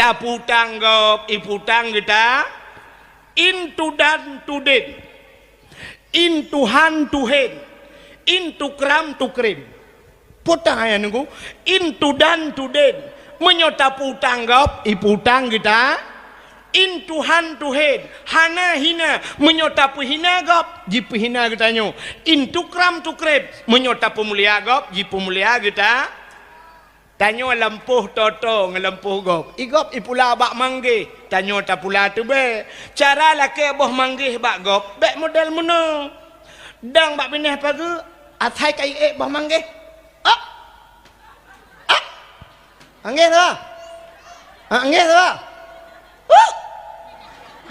tapu tanggap iputang kita into dan to den into hand to hand into kram to krim putang ayah nunggu into dan to den menyotapu tanggap iputang kita into hand to head hana hina menyotapu hina gap jipu hina kita nyo into kram to krim menyotapu mulia gap jipu mulia kita tanyo lampuh toto ngelampuh gop igop ipula bak manggih tanyo ta pula tu be cara lake boh manggih bak gop bek model meno dang bak pineh pagi athai kai boh manggih anggih tu anggih tu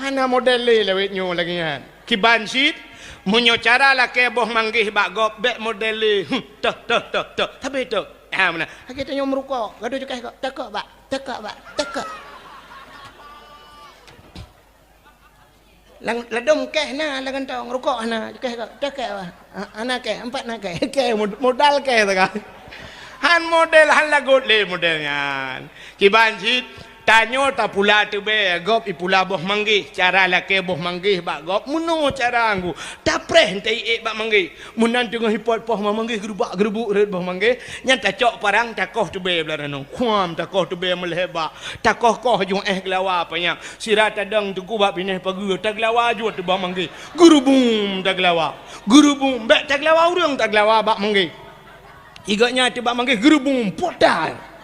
ana model le lewet nyo lagi kan kiban sit munyo cara lake boh manggih bak gop bek model le tok tapi tok mana kita nyom rukuk gaduh juga kok tekak pak lang ladom keh na lang tong rukuk na keh kok tekak pak anak keh empat nak keh modal keh tu kan han model han lagut le modelnya kiban sit tanyo ta pula tu be gop ipula boh manggih cara lake boh manggih bak gop muno cara anggu ta preh tai bak manggih munan tengah hipot poh manggih gerubak gerubuk red boh manggih nyan ta cok parang ta koh tu be belarano kuam ta koh tu be melheba ta koh jung gelawa panya sira ta dang tu ku bak pineh pagi ta gelawa ju tu boh manggih gerubum ta gelawa gerubum bek ta gelawa urang ta gelawa bak manggih iganya tu bak manggih gerubum podal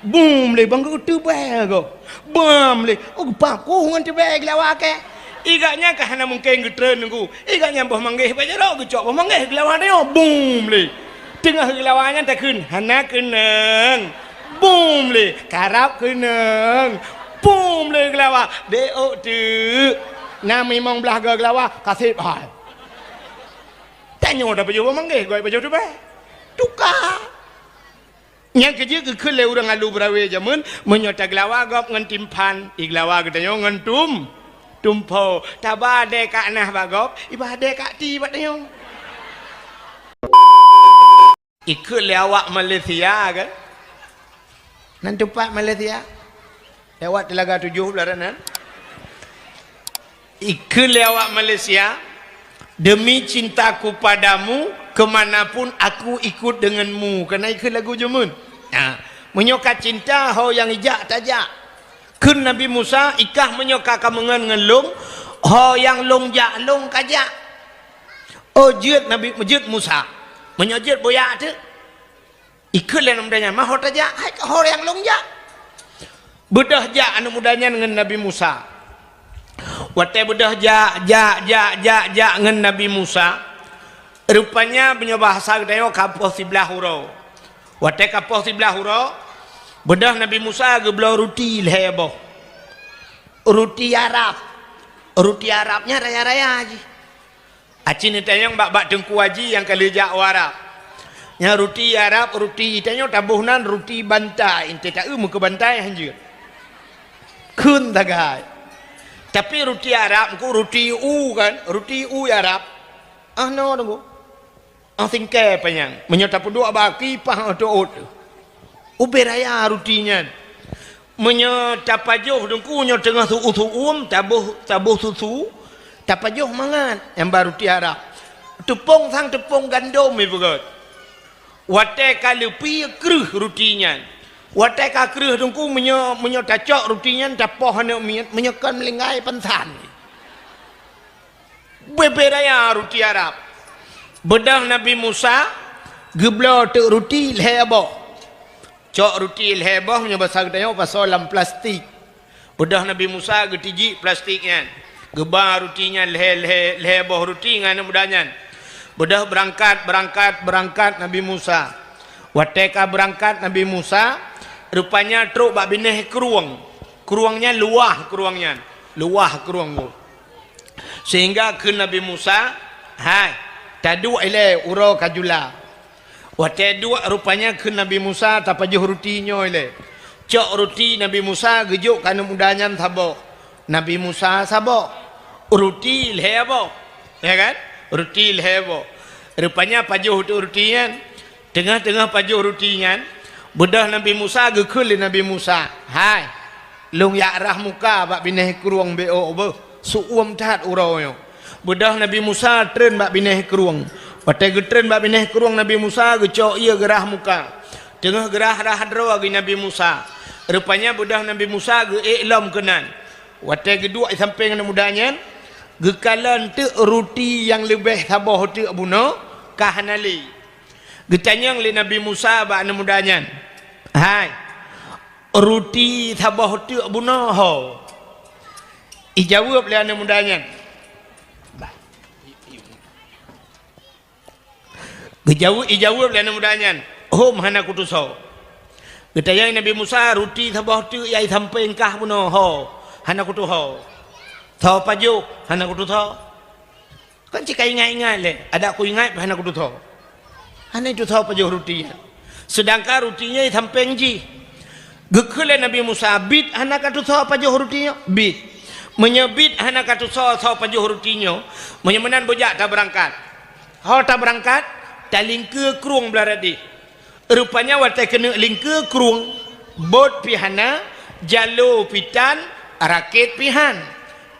boom le bang tu be go bam le paku ngan tu be gelawa ke iganya ka hana mungkin getren nunggu iganya boh manggih ba jero ge cok boh manggih gelawa dia boom le tengah gelawanya ta kun hana keneng boom le karap keneng boom le gelawa de o tu nami mong belah ge gelawa kasih hal tanyo dah baju boh manggih go baju tu be tukar yang kerja ke le urang alu brawe jamun menyota gelawa gop ngan timpan iglawa getanyo ngan tumpo taba de ka nah bagop ibade ka ti batyo ikut le awak Malaysia kan nan tempat Malaysia lewat Telaga 7 belaran ikut le awak Malaysia demi cintaku padamu kemanapun aku ikut denganmu kerana ikut lagu jamun menyokat cinta ho yang ijak tajak kun Nabi Musa ikah menyokat kamangan ngelung ho yang long jak long kajak jut Nabi jut Musa menyojut boyak tu ikut le namdanya mah ho tajak ho yang long jak bedah jak anu mudanya dengan Nabi Musa wate bedah jak dengan Nabi Musa rupanya punya bahasa kita kapoh sebelah hurau wate kapoh sebelah hurau bedah Nabi Musa geblau roti leheboh roti Arabnya raya-raya aja acin itanyang bak dengku haji yang kali jak Arab nya roti Arab roti itanyang tabuhnan roti bantai inte tak muka bantai hanja kun tagai tapi roti Arab ku roti kan roti Arab no tunggu tingkai panyang menyatapu dua baki pah doot uberaya rutinya menyatapajuh dengku nya tengah suum tabuh susu tapajuh mangan yang baru ti Arab tepung sang tepung gandum ibu wate kalupi kreuh rutinya wate ka kreuh dengku menyatacok rutinya tapoh hana miat menyekan melingai pensan beberaya roti Arab bedah Nabi Musa geblau tu roti leheboh cok roti leheboh punya bahasa katanya pasal dalam plastik bedah Nabi Musa getiji plastiknya gebar rotinya leheboh roti ngana mudanya bedah berangkat Nabi Musa wateka berangkat Nabi Musa rupanya truk bak bineh keruangnya luah keruang sehingga ke Nabi Musa tadu ile uro kajula wate dua rupanya ke Nabi Musa tapajuh rutinyo ile cok ruti Nabi Musa gejuk kana mudanyan sabo Nabi Musa sabo ruti lehebo ya kan ruti lehebo rupanya pajuh rutinya tengah pajuh rutinya bedah Nabi Musa gekul Nabi Musa lung ya rah muka bak bineh keruang beo be suum tat uroyo budah Nabi Musa tren bak bineh keruang patai getren bak bineh keruang Nabi Musa gecok ia gerah muka tengah gerah rah hadro agi Nabi Musa rupanya budah Nabi Musa ge iklam kenan watai gedua samping mudanya gekalan tu ruti yang lebih sabah tu abuno kahanali getanyang le Nabi Musa bak mudanya hai ruti sabah tu abuno ho ijawab le ana mudanya ijawab le ana mudanya ho mana kutuso getanyang Nabi Musa ruti sabah tu yai sampai engkah abuno ho hana kutu ho tho paju hana kudu tho kan cika ingat-ingat le ada aku ingat hana kudu tho hana itu tho paju ruti sedangkan rutinya sampeng ji gekele Nabi Musa bit hana katu tho paju rutinya bit menyebit hana katu tho paju rutinya menyemenan bojak tak berangkat ho tak berangkat tak lingke kruang belaradi rupanya watai kena lingke kruang bot pihana jalo pitan rakit pihan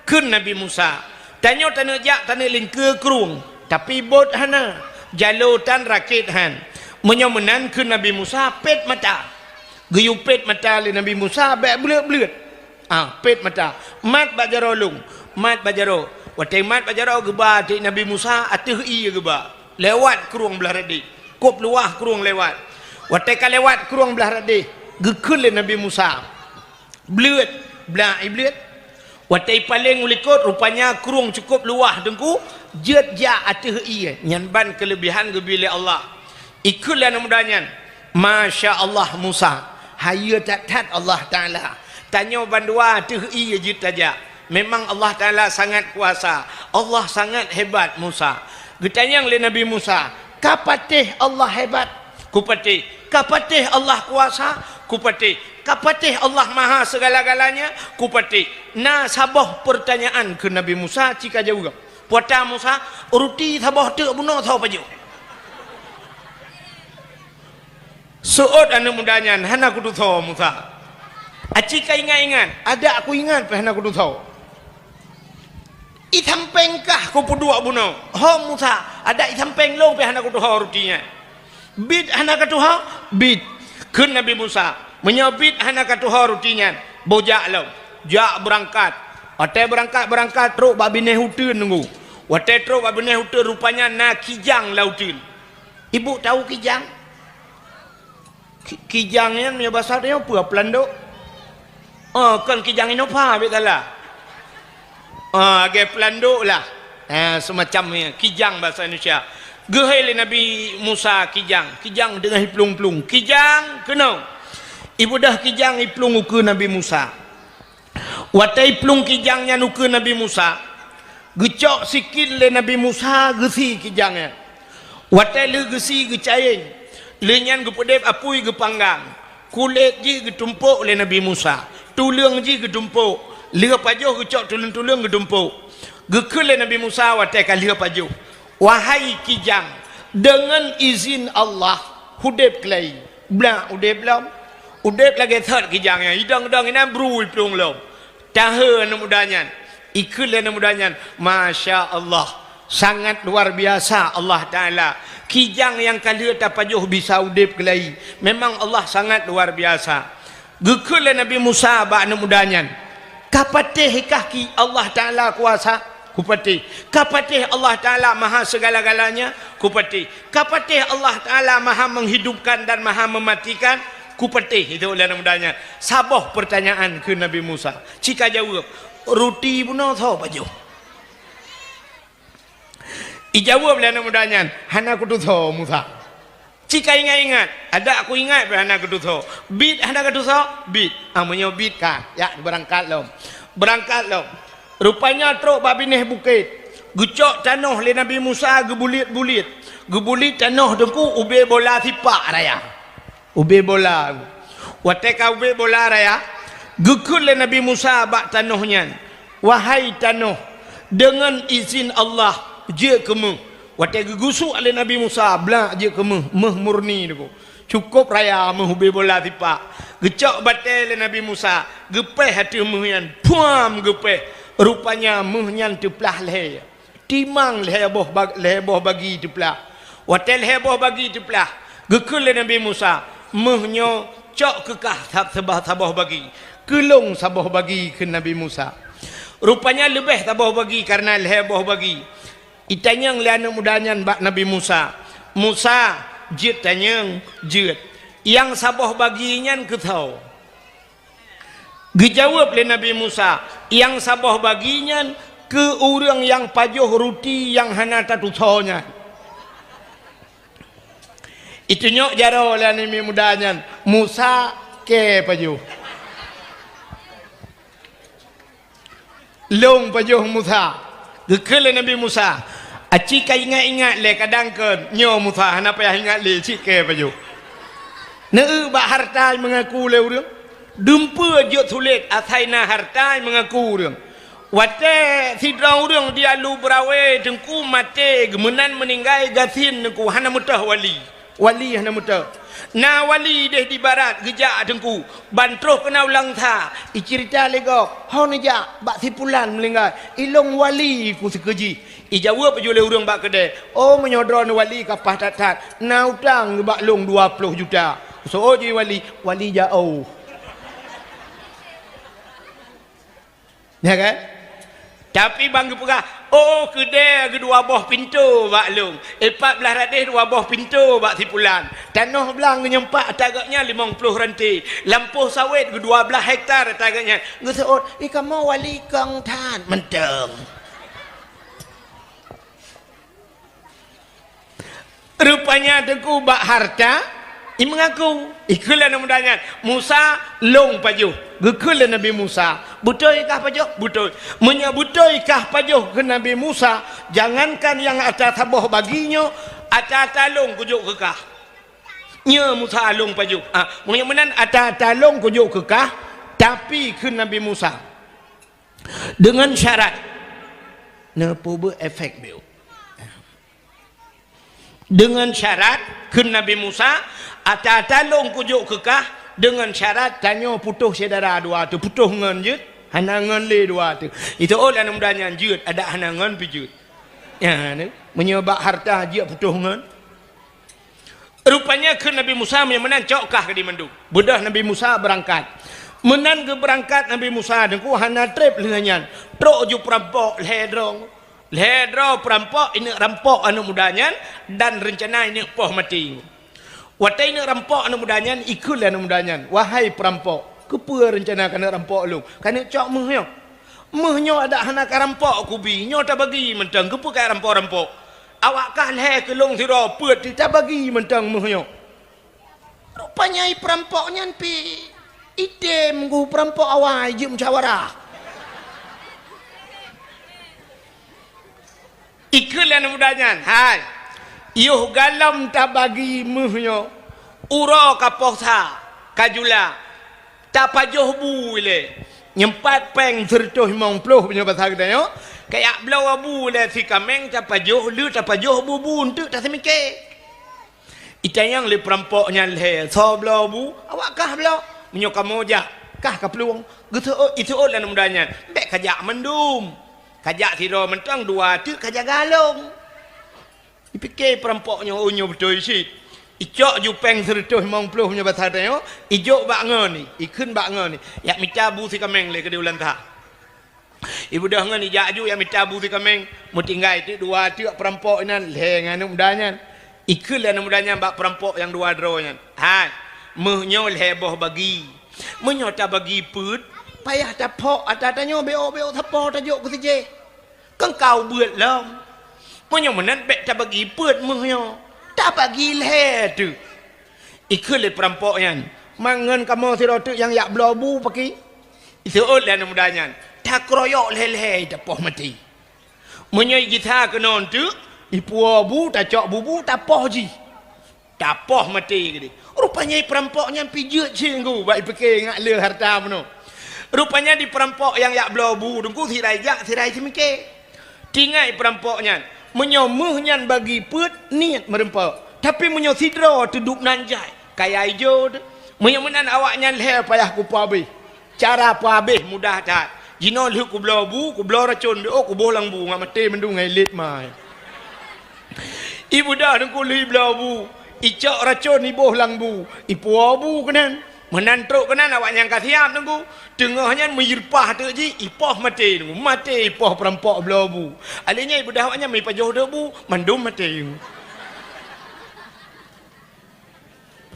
kun Nabi Musa tanya tanah jak tanah lingke kerung tapi bot hana jalutan rakit han menyomenan kun Nabi Musa pet mata geyu pet mata le Nabi Musa bek belut-belut pet mata mat bajaro lung mat bajaro watai mat bajaro geba ti Nabi Musa atih i geba lewat kerung belah radi kop luah kerung lewat watai ka lewat kerung belah radi gekun le Nabi Musa belut belah iblis watai paling ulikut rupanya kurung cukup luah dengku jet ja atih iya nyanban kelebihan gebile Allah ikutlah namudanya Masya Allah Musa haya tat Allah Ta'ala tanya bandua atih iya jit aja memang Allah Ta'ala sangat kuasa Allah sangat hebat Musa getanyang le Nabi Musa kapatih Allah hebat kupatih kapatih Allah kuasa kupatih kapatih Allah maha segala-galanya kupatih na sabah pertanyaan ke Nabi Musa cika jauh puata Musa ruti sabah tu bunuh tahu paju suot anu mudanya hana kudu tahu Musa acika ingat-ingat ada aku ingat hana kudu tahu itampengkah ku pudua bunuh ho Musa ada itampeng lo hana kudu tahu rutinya bid hana kudu tahu bid kun Nabi Musa menyabit hana katuha rutinya bojak lo jak berangkat ate berangkat truk babineh hutun nunggu wate truk babineh hutun rupanya na kijang lautin ibu tahu kijang kijangnya punya bahasa dia apa pelando kan kijang ini apa betala age pelando lah semacamnya kijang bahasa Indonesia gehele Nabi Musa kijang dengan hiplung-plung kijang kena ibu dah kijang iplung uku Nabi Musa watai plung kijangnya nuku Nabi Musa gecok sikit le Nabi Musa gesi kijangnya watai le gesi gecaing le nyan gepedep apui gepanggang kulit ji getumpuk le Nabi Musa tulung ji getumpuk le pajuh gecok tulung getumpuk gekul le Nabi Musa watai kali pajuh wahai kijang dengan izin Allah hudep kelai bla udep belum udep lagi third kijangnya hidang-hidang ini berui pelung lom tahan mudanya ikutlah mudanya Masya Allah sangat luar biasa Allah Ta'ala kijang yang kali tapajuh bisa udep kelai memang Allah sangat luar biasa gekutlah Nabi Musa ba'na mudanya kapatih kaki Allah Ta'ala kuasa kupatih kapatih Allah Ta'ala maha segala-galanya kupatih kapatih Allah Ta'ala maha menghidupkan dan maha mematikan kupatih itu oleh namanya sabah pertanyaan ke Nabi Musa cika jawab ruti pun tahu paju ijawab oleh namanya hana kudu tahu Musa cika ingat-ingat ada aku ingat hana kudu tahu bit hana kudu tahu bit amunyo bit kah ya berangkat lo rupanya truk babineh bukit gucok tanah le Nabi Musa gebulit tanah dengku ube bola tipak raya ube bola wateka ube bola raya gekul le Nabi Musa bak tanahnya wahai tanah dengan izin Allah je kemu wateka gusuk le Nabi Musa bla je kemu meh murni deku cukup raya meh ube bola tipak gecok batal Nabi Musa gepeh hati muhyan puam gepeh rupanya muhyan teplah leher timang leher bagi teplah watel heboh bagi teplah gekul Nabi Musa muhnyo cok kekah sabah bagi kelong sabah bagi ke Nabi Musa rupanya lebih sabah bagi karena heboh bagi itanyang liana mudanyan bak Nabi Musa jit tanyang jit yang sabah baginya ketau dijawab oleh Nabi Musa yang sabah baginya ke orang yang pajuh ruti yang hana tatutonya itu nyok jaro oleh Nabi mudanya Musa ke pajuh long pajuh Musa gekele Nabi Musa aci ka ingat le kadang ke nyo Musa hana payah ingat le cik ke pajuh ne ba harta mengaku le urang dumpa je sulit asaina harta mengaku urang wate sidra urang dia lu brawe tengku mate gemenan meninggai gasin ku hana mutah wali hana mutah na wali deh di barat gejak tengku bantroh kena ulang tha icerita legok hon ja bak sipulan melinggai ilong wali ku sekeji ijawab je le urang bak kedai oh menyodron wali kapah tatat na utang bak long 20 juta so je wali jauh ya kan tapi bang pegah oh kedai kedua buah pintu bak long 14 ratus dua buah pintu bak sipulan tanah belang nyempak tagaknya 50 ranti lampuh sawit ke 12 hektar tagaknya ngeseot kamu wali kang tan menteng rupanya tengku bak harta mengaku ikulah namanya Musa long pajuh gekul Nabi Musa betul kah pajuh betul menyebutoi kah pajuh ke Nabi Musa jangankan yang atas tabah baginya atas talong kujuk kekah nya Musa long pajuh menan atas talong kujuk kekah tapi ke Nabi Musa dengan syarat nepo efek bio dengan syarat ke Nabi Musa atau talong kujuk kekah dengan syarat tanya putuh saudara dua tu putuh ngan jut hanangan le dua tu itu oleh namanya jut ada hanangan pijut ya ni menyebab harta dia putuh ngan rupanya ke Nabi Musa menan cokah ke di mendung budah Nabi Musa berangkat menan ke berangkat Nabi Musa dengku hana trip lengannya trok ju perampok ledro perampok ini rampok anu mudanya dan rencana ini poh mati watai ini rampok anu mudanya ikul anu mudanya wahai perampok kepa rencana kena rampok lu kena cok muhnyo ada hana karampok kubi nyo tak bagi mentang kepa kai rampok awak kah le kelong sira peut tak bagi mentang muhnyo rupanya perampoknya pi idem ku perampok awai je musyawarah ikulah mudanya hai yuh galam tak bagi muhnyo uro kaposa kajula tak pajuh bu le nyempat peng sertuh mong ploh punya bahasa kita yo kayak belau abu le si kameng tak pajuh lu tak pajuh bu untuk tak semike itayang le perampoknya le so belau bu awak kah belau menyo kamu ja kah ka peluang gitu itu oleh mudanya bek kajak mendum kajak siro mentang dua tu kajak galong dipikir perampoknya unyu betul isi icok jupeng sertuh mong ploh punya bahasa tanya ijok bak ngon ni ikun bak ngon ni yak mitabu si kameng le ke di ulan ta ibu dah ngon ijak ju yak mitabu si kameng mutinggai tu dua tu perampok nan le nganu mudanya ikun le mudanya bak perampok yang dua dronya ha mehnyo leboh bagi menyo ta bagi put payah tapok atatanya beo tapo tajuk ku seje kang kau buat lam menyo menan bek ta bagi put menyo tak bagi le tu ikut le perampok yan mangan kamu sira tu yang yak blobu paki iseut dan mudanya tak kroyok le tapoh mati menyo kita kenon tu ipu bu tacok bubu tapoh ji tapoh mati gede rupanya perampoknya pijut cinggu baik fikir ngak le harta meno rupanya di perampok yang yak blobu dengku sirai semike tingai perampoknya menyomuhnya bagi put niat merempok tapi menyo sidro duduk nanjai kaya ijo Menyemenan awaknya leh payah ku pa habis. Cara apa habis mudah tak. Jino leh ku belah bu, ku belah racun be ku bolang bu ngak mati mendung ngai lit mai. Ibu dah ku leh belah bu. Icak racun ibu lang bu. Ipu bu kenan. Menantruk kenan awak yang kasiam tunggu. Tengahnya menyirpah tu ji ipoh mati tunggu. Mati ipoh perampok belah bu. Alihnya ibu dah awaknya mai pajoh dah bu, mandum mati.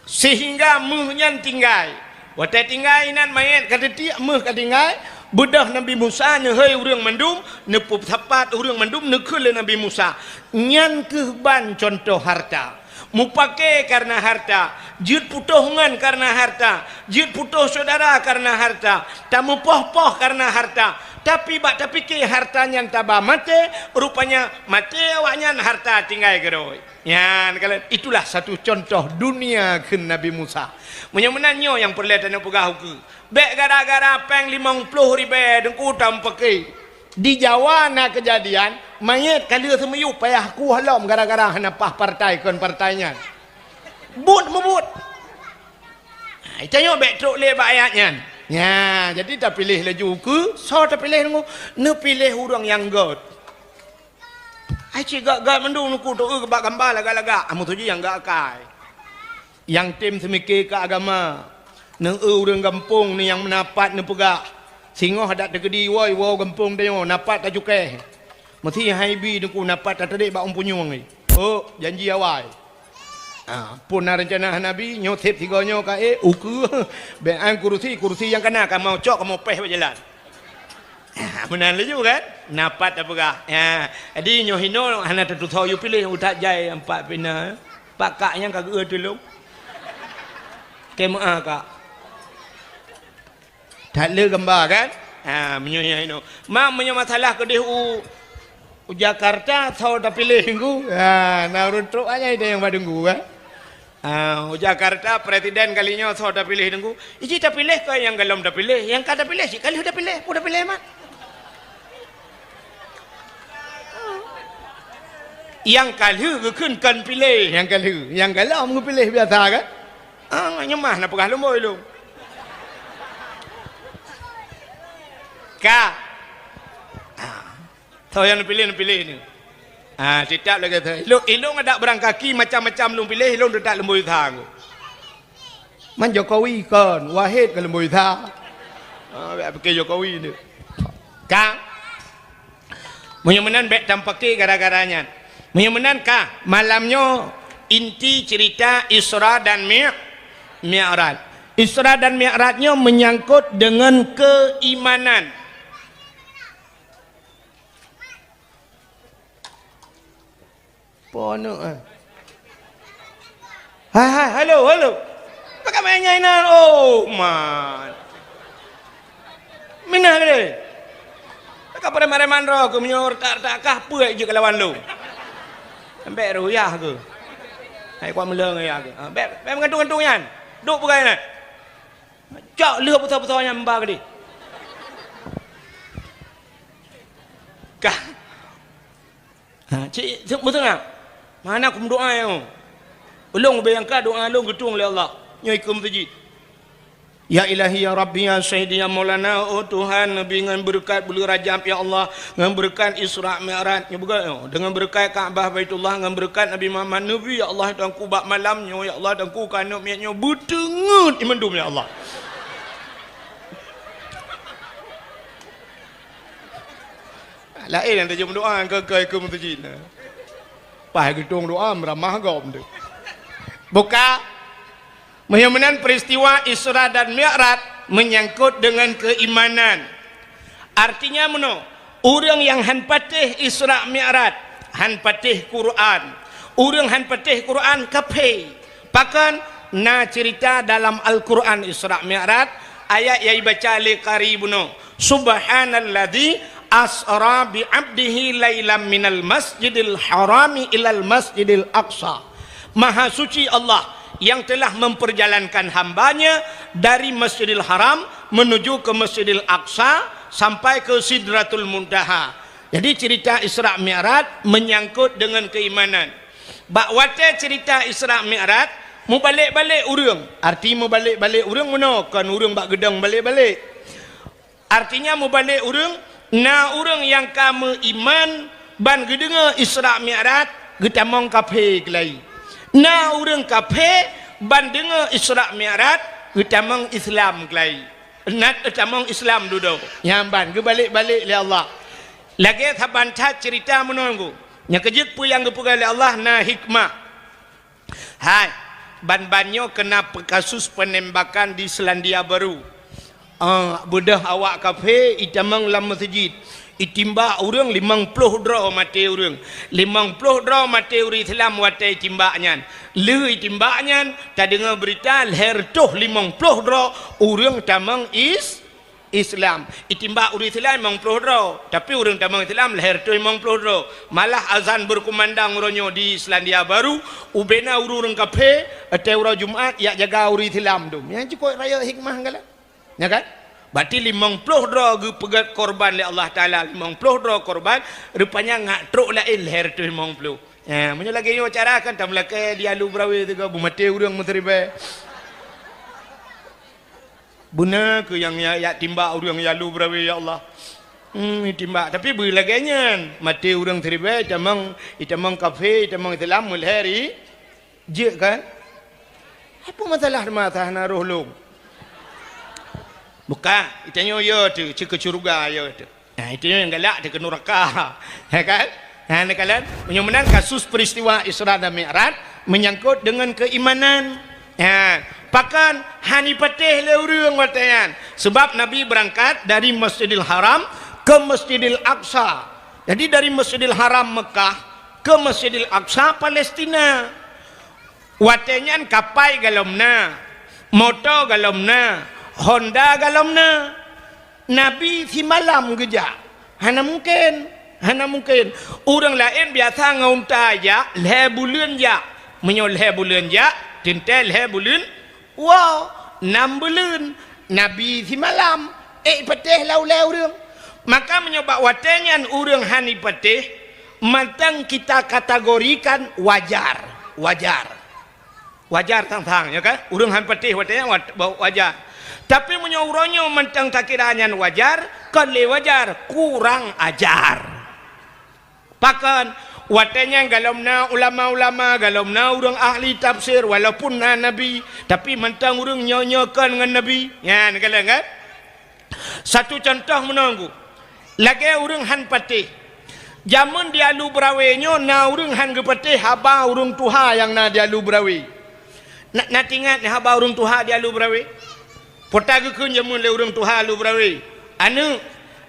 Sehingga muhnya tinggal. Watai tinggal inan mayat kata tiak muh kata tinggal. Bedah Nabi Musa nyehai urang mandum, nepup tepat urang mandum nekele Nabi Musa. Nyan kehban contoh harta. Mu pakai karena harta, jid putuhngan karena harta, jid putuh saudara karena harta, tamu poh-poh karena harta. Tapi bak tapi ke hartanya tabah mati, rupanya mati awaknya harta tinggal geroi. Ya, kalau itulah satu contoh dunia ke Nabi Musa. Menyemenannya yang perlihat dan pegah ke. Bek gara-gara peng 50 ribu dengku tampake. Di Jawa na kejadian mayat kali semeyu payah ku halam gara-gara hanapah partai kon partainya. But mebut. Itanya bek truk le ayatnya. Ya, jadi tak pilih laju ke, so tak pilih ngu, ne pilih orang yang god. Ai cik gak mendung nuku tu ke bak gambar laga-laga. Amu tu yang gak kai. Yang tim semikir ke agama. Ne orang kampung ni yang menapat ne pegak. Singoh hadat tegedi woi wow kampung tengok napat tak cukai. Mesti haibi nuku napat tak tedik bak umpunyung ni. Oh, janji awal. Pun rencana Nabi nyotip tiganya ka uku bean kursi yang kena kan mau cok mau peh berjalan. Benar laju kan? Napat apa gak? Ya, jadi nyohino hana tertutup you pilih utak jai 4 pina. Pakaknya kagak tolong. Kema kak. Tak le gambar kan? Menyohino. Mak punya masalah ke dia Jakarta tahu tak pilih ku. Naruto aja itu yang badunggu kan. Jakarta presiden kalinya tahu tak pilih dengku. Iji tak pilih kau yang galam tak pilih, yang kata pilih sih kali udah pilih, udah pilih mak. Yang kali kan pilih, yang galam pilih biasa kan? Nyemah nak pegah lumboy lu. Ka. Tahu yang pilih ni. Tidak lagi tu. Ilung ada berang kaki macam-macam lung pilih, ilung tidak lembu thang. Man Jokowi kan, Wahid ke lembu thang. Pakai Jokowi ni. Ka. Menyemenan bek tampaki gara-garanya. Menyemenan ka malamnya inti cerita Isra dan Mi'raj. Isra dan Mi'rajnya menyangkut dengan keimanan. Pono Hai, halo. Pakai mainnya ini. Oh, man. Minah ke? Pakai pada mareman roh ke menyor tak kah puak je kelawan lu. Sampai ruyah ke. Hai kuat meleng ya ke. Bek mengantung-antung yan. Duk pakai ni. Cak leh besar-besarnya mbak ke dia. Kah. Cik, betul tak? Mana aku berdoa yang ulung bayangkan doa ulung getung oleh Allah nyai ke masjid. Ya ilahi ya Rabbi ya Sayyidi ya Maulana, oh Tuhan dengan berkat bulu rajab ya Allah, dengan berkat Isra Mi'raj dengan berkat Kaabah Baitullah, dengan berkat Nabi Muhammad Nabi ya Allah dan ku bak malamnya ya Allah dan ku kanuk miatnya betengut imendum ya Allah. Lain yang terjemah doa ke masjid. Pai gedung doa meramah gom tu. Buka menyemenan peristiwa Isra dan Mi'raj menyangkut dengan keimanan. Artinya meno, orang yang han patih Isra Mi'raj, han patih Quran. Orang han patih Quran kape. Bahkan na cerita dalam Al-Quran Isra Mi'raj ayat yang dibaca li qaribno. Subhanalladzi asra bi abdihi lailam minal masjidil harami ilal masjidil aqsa. Maha suci Allah yang telah memperjalankan hambanya dari Masjidil Haram menuju ke Masjidil Aqsa sampai ke Sidratul Muntaha. Jadi cerita Isra Mi'raj menyangkut dengan keimanan. Bakwate cerita Isra Mi'raj mu balik-balik urang. Arti mu balik-balik urang mana? Kan urang bak gedang balik-balik. Artinya mu balik urang, na urang yang kamu iman ban gedenga Isra Mi'raj getamong kafe kelai. Na urang kafe ban denga Isra Mi'raj getamong Islam kelai. Nat getamong Islam duduk. Nyamban ge balik-balik li Allah. Lagi thaban cat cerita menunggu. Nya kejek pu yang gepugal Allah na hikmah. Hai, ban-banyo kena kasus penembakan di Selandia Baru. Budah awak kafe itamang lam masjid. Itimba urang 50 draw mati urang. 50 draw mati uri Islam watai timbaknya. Le timbaknya tak dengar berita leher tuh 50 draw urang tamang Islam. Itimba uri Islam 50 draw, tapi urang tamang Islam leher tuh 50 draw. Malah azan berkumandang uronyo di Selandia Baru, ubena urang kafe ate ura Jumat ya jaga uri Islam dum. Yang cukup raya hikmah ngala. Ya kan? Berarti 50 draw pegat korban oleh Allah Ta'ala. 50 draw korban rupanya ngak truk lain leher tu 50. Ya, punya lagi yo cara kan tak melakai dia lu brawi tu ke bumate urang menteribe. Buna ke yang ya timba urang ya lu brawi ya Allah. Timba tapi beri lagi nyan mati urang teribe itamang kafe itamang Islam mulheri je kan. Apa masalah mata na roh lu? Bukan, itanya ya tu, ke surga ya tu. Nah, itu yang galak dia ke neraka. Ya kan? Nah, kalian menyumbang kasus peristiwa Isra dan Mi'raj menyangkut dengan keimanan. Ya, pakan hani patih le urang watayan. Sebab Nabi berangkat dari Masjidil Haram ke Masjidil Aqsa. Jadi dari Masjidil Haram Mekah ke Masjidil Aqsa Palestina. Watayan kapai galomna, motor galomna, Honda galomna. Nabi si malam geja. Hana mungkin. Orang lain biasa ngaunta ya, leh bulan ya. Menyo leh bulan ya, tintel leh bulan. Wow, 6 bulan. Nabi si malam. Patih lau orang. Maka menyoba watenyan orang hani patih, matang kita kategorikan wajar. Wajar tang-tang ya kan? Orang hani patih watenyan wajar. Tapi menyuruhnya mentang takiranya wajar, kan le wajar kurang ajar. Pakan watanya galomna ulama-ulama, galomna orang ahli tafsir walaupun nabi, tapi mentang orang nyonyokan dengan nabi. Ya, kalian kan? Satu contoh menunggu. Lagi orang han patih. Zaman dia lu berawenya, na orang han gepatih haba orang tuha yang na dia lu berawi. Nak ingat ni haba orang tuha dia lu berawi. Potaga kun jamun le urang tuha lu brawi. Anu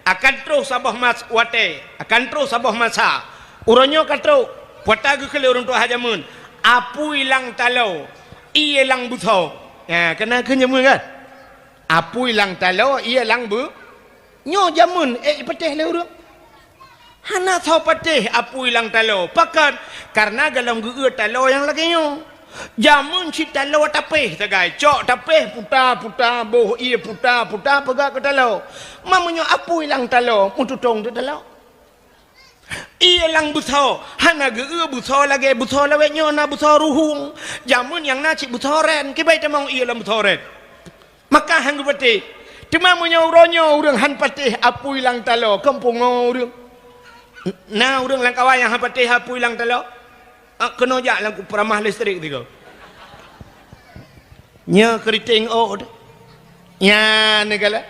akan terus sabah mas wate, akan terus sabah masa. Uronyo katro potaga ke le urang tuha jamun. Apu ilang talo, iye lang buto. Ya, kena kun jamun kan? Apu ilang talo, iye lang bu. Nyo jamun patih le urang. Hana tau patih apu ilang talo. Pakat karena galam geu talo yang lagi nyo. Jamun si talo tapeh tagai cok tapeh puta boh iya puta pegak ke talo mamunyo apu ilang talo mututong tu talo iya lang buto hana ge buto lagi buto lawe nyo na buto ruhung jamun yang na cik buto ren kibai temong iya lang buto ren maka hang pati cuma munyo ronyo urang han patih apu ilang talo kampung urang na urang lang kawan yang han patih apu ilang talo kena jak lang peramah listrik tiga. Nya keriting od. Ya negala.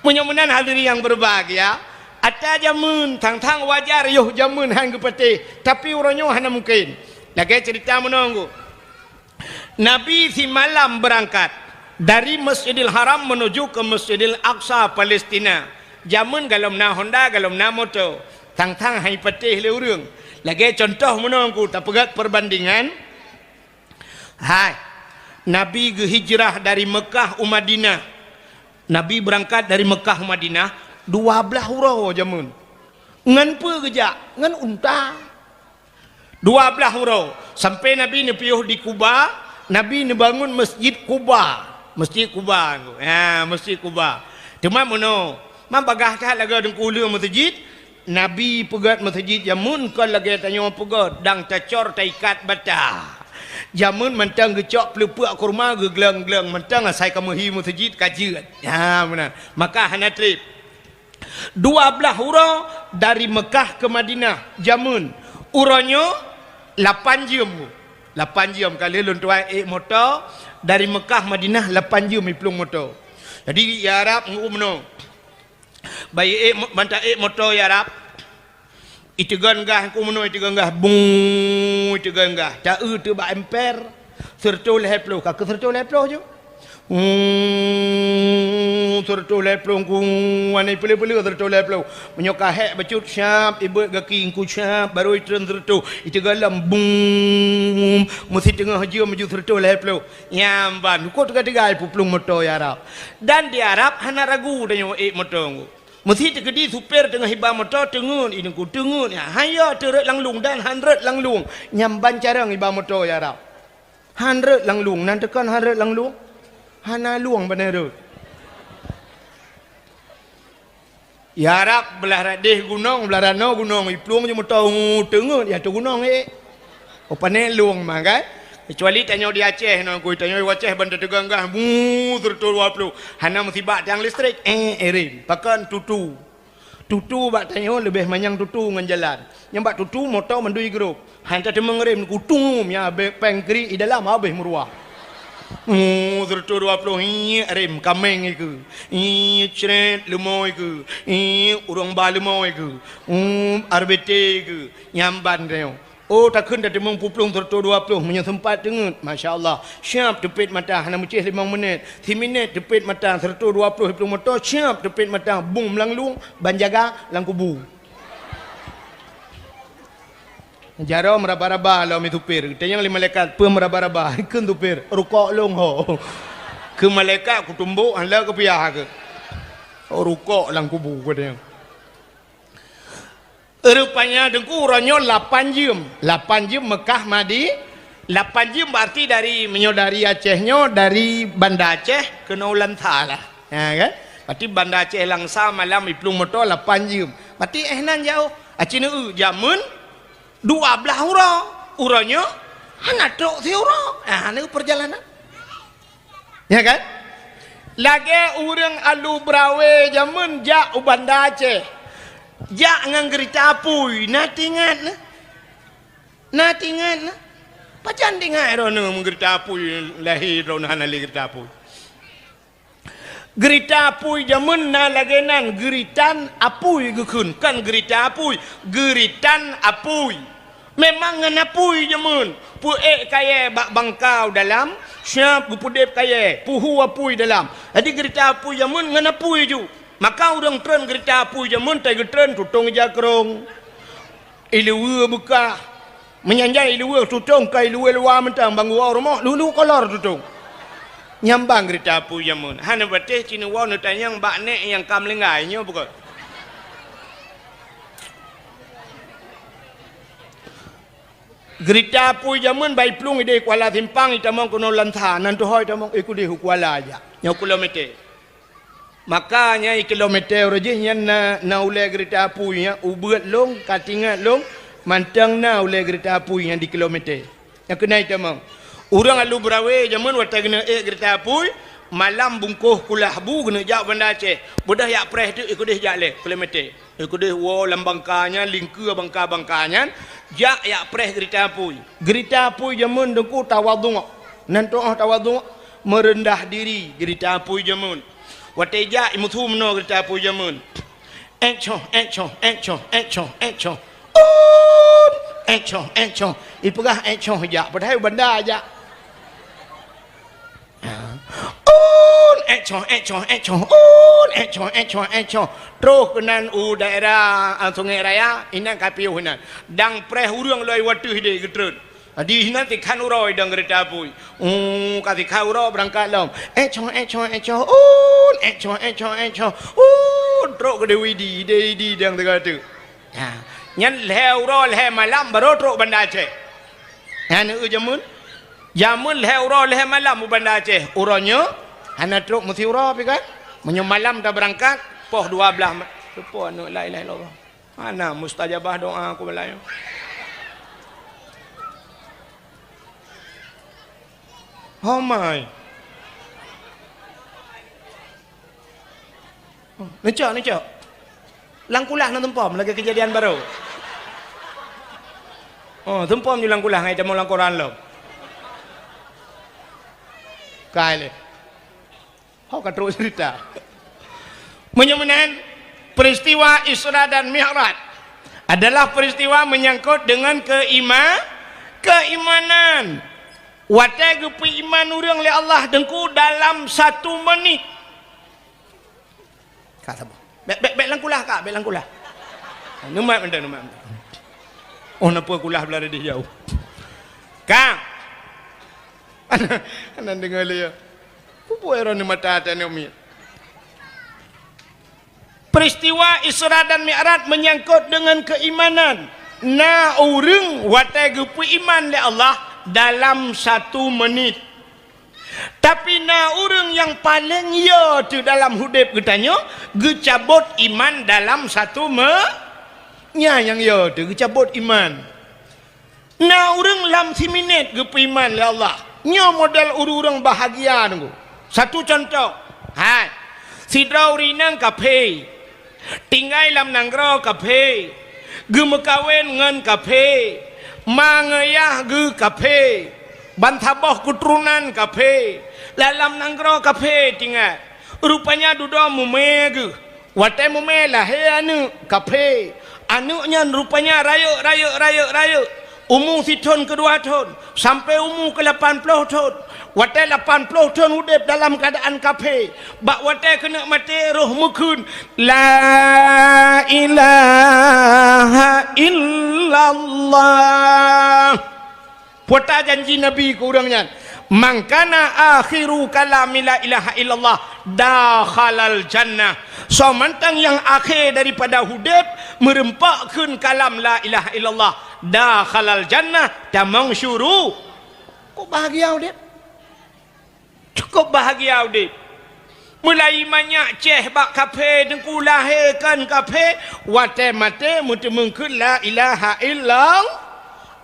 Mudah-mudahan hadirin yang berbahagia. Ada jamun tang-tang wajar yuh jamun hang gepati. Tapi uronyo hana mungkin. Lagi cerita menunggu. Nabi si malam berangkat dari Masjidil Haram menuju ke Masjidil Aqsa Palestina. Jamun galomna Honda galomna motor. Tang-tang hai patih le urang. Lagi contoh menunggu tak pegat perbandingan. Hai, Nabi hijrah dari Mekah ke Madinah. Nabi berangkat dari Mekah ke Madinah 12 hurau jamun. Ngan pe geja, ngan unta. 12 hurau. Sampai Nabi ni piuh di Kuba, Nabi ni bangun Masjid Kuba. Masjid Kuba. Ya, Masjid Kuba. Cuma mono, mambagah dah laga deng kulu masjid. Nabi pegat masjid jamun kan lagi tanya pegat dang tacor taikat bata. Jamun mentang gecok pelupuk kurma gegeleng-geleng mentang saya kamuhi masjid kajian. Ya benar. Maka hana trip 12 hura dari Mekah ke Madinah jamun uranyo 8 jam 8 jam kali lun tuai motor dari Mekah Madinah 8 jam iplung motor. Jadi ya Arab ngumno bayi manta motor ya Arab itu gangah kumno itu gangah bung itu gangah tak tu ba emper serta leplo ka serta leplo je serta leplo ku ane pele-pele serta leplo menyoka hek bacut syap ibu gaki ku syap baru itren serta itu galam bung mesti tengah je maju serta leplo nyamban ko tiga-tiga puplung motor ya Arab dan di Arab hana ragu danyo motor mesti tegedi super tengah hibah motor tengun ini ku tengun ya haya teret langlung dan 100 langlung nyamban carang hibah motor ya Arab 100 langlung nan tekan 100 langlung hana luang benar tu ya Arab belah radih gunung belah rano gunung iplung je motor tengun ya tu gunung opane luang mah kan kecuali tanya di Aceh no ku tanya di Aceh bandar teganggah tertul waplu hana musibah tiang listrik erim pakan tutu bak tanya lebih manyang tutu ngan jalan nyambak tutu motor mendui grup hanta temeng rem kutung ya pengkri di dalam habis meruah tertul waplu rem kameng iku cret lemoi iku urang ba lemoi iku arbete iku nyamban reo. Oh tak kena demang puplung tertua 20 punya sempat dengut. Masya Allah. Siap tepit mata. Hana mucih 5 minit. 3 minit tepit mata. Tertua 20 puplung motor. Siap tepit mata. Bung melanglung. Banjaga lang kubu. Jaro meraba-raba lau mi tupir. Tanya li malaikat. Pe meraba-raba. Ikun tupir. Rukok long ho. Ke malaikat ku tumbuk. Hala ke piyah ke. Oh rukok lang kubu. Katanya. Rupanya dengku uranyo 8 jam 8 jam Mekah Madi 8 jam berarti dari menyodari Acehnya dari Banda Aceh ke Naulantha lah ya kan berarti Banda Aceh langsa malam iplung motor 8 jam berarti nan jauh acina jamun 12 uranyo hana tok si ura hana perjalanan ya kan lagi urang alu brawe jamun jak Banda Aceh jak ngang gerita apui natingan pacan dengar rono gerita apui lahir rono hanali gerita apui gerita apui jamun na lagenan geritan apui gekun kan gerita apui geritan apui memang ngan apui jamun pu kaya bak bangkau dalam syap pudep kaya puhu apui dalam jadi gerita apui jamun ngan apui ju maka orang tren gerita apu jamun tai getren tutung jakrong iluwe buka menyanjai iluwe tutung kai iluwe luar mentang bangu rumah lulu kolor tutung nyambang gerita apu jamun hana bateh cina wa nu tanyang bak nek yang kam lenggainya bukan gerita apu jamun bai plung ide Kuala Simpang itamong kono lantha nan tu hoi tamong ikudi Kuala aja nya kilometer makanya kilometer rajihnya na ule gerita apu nya ubeut long katingat long mantang na ule gerita apu nya di kilometer yang kena itamang urang alu brawe jaman wata kena gerita apu malam bungkuh kulah bu kena jak Banda Aceh budah yak preh tu ikut dia jak le kilometer ikut dia wo lambangkanya lingkua bangka-bangkanya jak yak preh gerita apu jaman dengku tawadhu nan tu tawadhu merendah diri gerita apu jaman wateja imutu mno gerita apu jamun encho ipegah encho ja padahal benda aja encho terus kenan daerah Sungai Raya inan kapiu hinan dang preh urang loi watu hide getreut di hinan tikhan uroi dang gerita apu kasih kau uro berangkat lom encho truk ke di dang tegak tu nyan leh uro leh malam baru truk Banda Aceh hana jamun leh uro leh malam Banda Aceh uronyo hana truk mesti uro kan menyo malam dah berangkat poh 12 lupa anu la ilaha illallah mana mustajabah doa aku Melayu Homai. Necok. Langkulah nak tempom lagi kejadian baru. Oh, tempom je langkulah ngai temu langkoran lo. Kai le. Hok terus cerita. Menyamanan peristiwa Isra dan Mi'raj adalah peristiwa menyangkut dengan keimanan. Watai gepi iman urang le Allah dengku dalam 1 menit. Kak sabar. Bek langkulah kak, bek langkulah. Numat benda. Oh napa kulah belah dia jauh. Kak. Anan dengar dia. Apa era ni mata hati ni umi. Peristiwa Isra dan Mi'raj menyangkut dengan keimanan. Na urang watai gepi iman le Allah dalam 1 menit. Tapi na orang yang paling ya tu dalam hidup katanya gecabut iman dalam 1 nya yang ya tu gecabut iman. Na orang dalam 1 minit gepi iman le Allah. Nya model orang bahagia tu. Satu contoh. Hai. Sidrau rinang kape. Tinggal dalam nanggro kape. Gemekawin ngan kape. Mangayah ge kape. Bantaboh keturunan kafe. Dalam nanggro kafe tinggal. Rupanya duduk mumegu. Watai mume lahir anu kafe. Anuknya rupanya rayuk. Umur 1 tahun ke 2 tahun. Sampai umur ke 80 tahun. Watai 80 tahun hidup dalam keadaan kafe. Bak watai kena mati roh mukun. La ilaha illallah. Puata janji Nabi ke orangnya. Mangkana akhiru kalami la ilaha illallah dakhalal jannah. So mantang yang akhir daripada hidup merempakkan kalam la ilaha illallah dakhalal jannah tamang syuru. Kok bahagia dia? Cukup bahagia dia. Mulai banyak ceh bak kafe dengku lahirkan kafe wate mate mutemengkeun la ilaha illallah.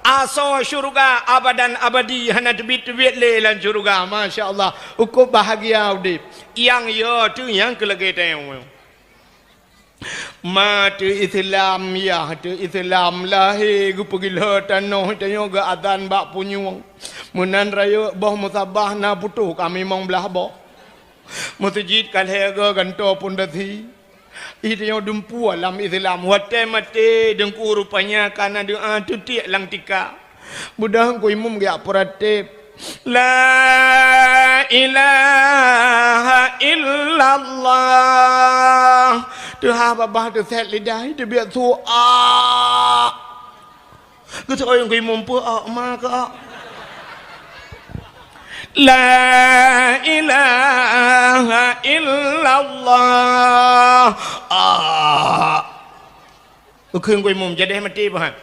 Aso syurga abadan abadi hana tebit-tebit le lan syurga. Masya Allah. Ukup bahagia udip. Yang ya tu yang kelegatan. Mati Islam ya tu Islam lahir gu pergi lah tanah tanya ke adzan bak punyung. Menan raya boh musabah na putuh kami mong belah boh. Masjid kalhega ganto pun dati. Itu yang dumpu alam Islam. Watai mati dengku rupanya karena doa tu tiak lang tika. Mudah ku imum gak peratip. La ilaha illallah. Tuhan babah tu set lidah itu biar tu Kata orang ku imum pun ma ke La ilaha illallah. Ukun ku imum jadi mati bahan.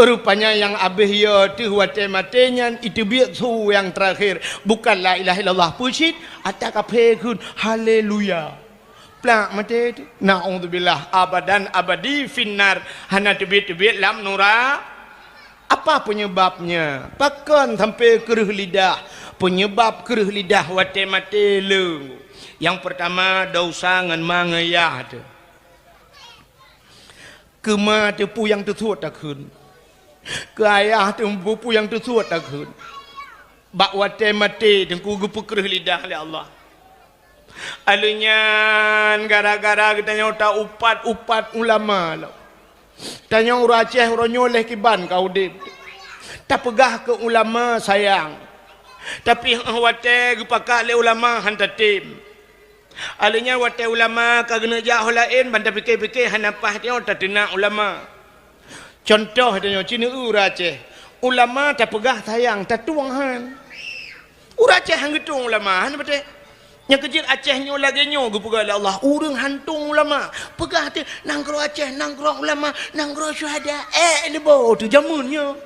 Rupanya yang abih ya tu watai matinya itu biar su yang terakhir. Bukan la ilaha illallah pusit atau kapekun haleluya. Plak mati tu. Na'udzubillah abadan abadi finnar. Hana tebit-tebit lam nura. Apa penyebabnya? Pakan sampai keruh lidah. Penyebab keruh lidah watai mati leng. Yang pertama dosa ngan mangayah tu. Kema tu pu yang tersuat tak kun. Ke ayah tu bupu yang tersuat tak kun. Bak watai mati tengku gupu keruh lidah oleh Allah. Alunya gara-gara kita nyota upat ulama lah. Tanya orang Aceh orang nyoleh kiban kau dip. Tak pegah ke ulama sayang. Tapi watai gepakak le ulama hantar tim. Alanya watai ulama kagena jauh lain bandar fikir-fikir hanapah dia tak tenang ulama. Contoh tanya Cina orang Aceh. Ulama tak pegah sayang tak tuang han. Orang Aceh hang getung ulama han betul. Yang kecil Aceh nyo lagi nyo gupega Allah urang hantung ulama pegah tu nangkro Aceh nangkro ulama nangkro syuhada lebo tu jamunnya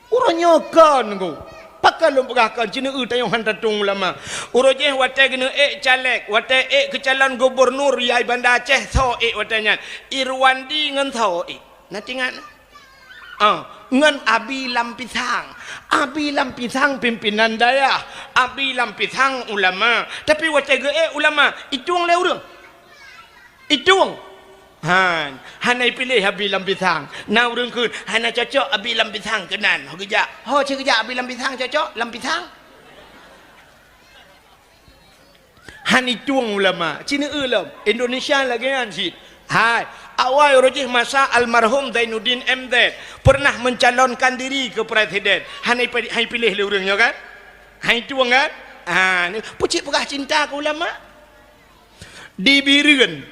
urangnya kan go pakal lu pegah kan Cina tayong hantung ulama urang watai gena caleg watai kecalon gubernur yai Bandar Aceh tho watainya Irwandi ngan tho nanti ngan ngan abi lampisang. Abi lampisang pimpinan daya, abi lampisang ulama. Tapi waca ulama itu orang lewurang. Itu hanai pilih abi lampisang. Na urang kun hana cocok abi lampisang kenan. Ho kerja. Ho kerja abi lampisang cocok lampisang. Han itu ulama. Cina ulam Indonesia lagi kan sih. Hai, awal rojih masa almarhum Zainuddin MZ pernah mencalonkan diri ke presiden. Hai pilih le urangnya kan? Hai itu kan? Ni pucik pegah cinta ke ulama. Dibireun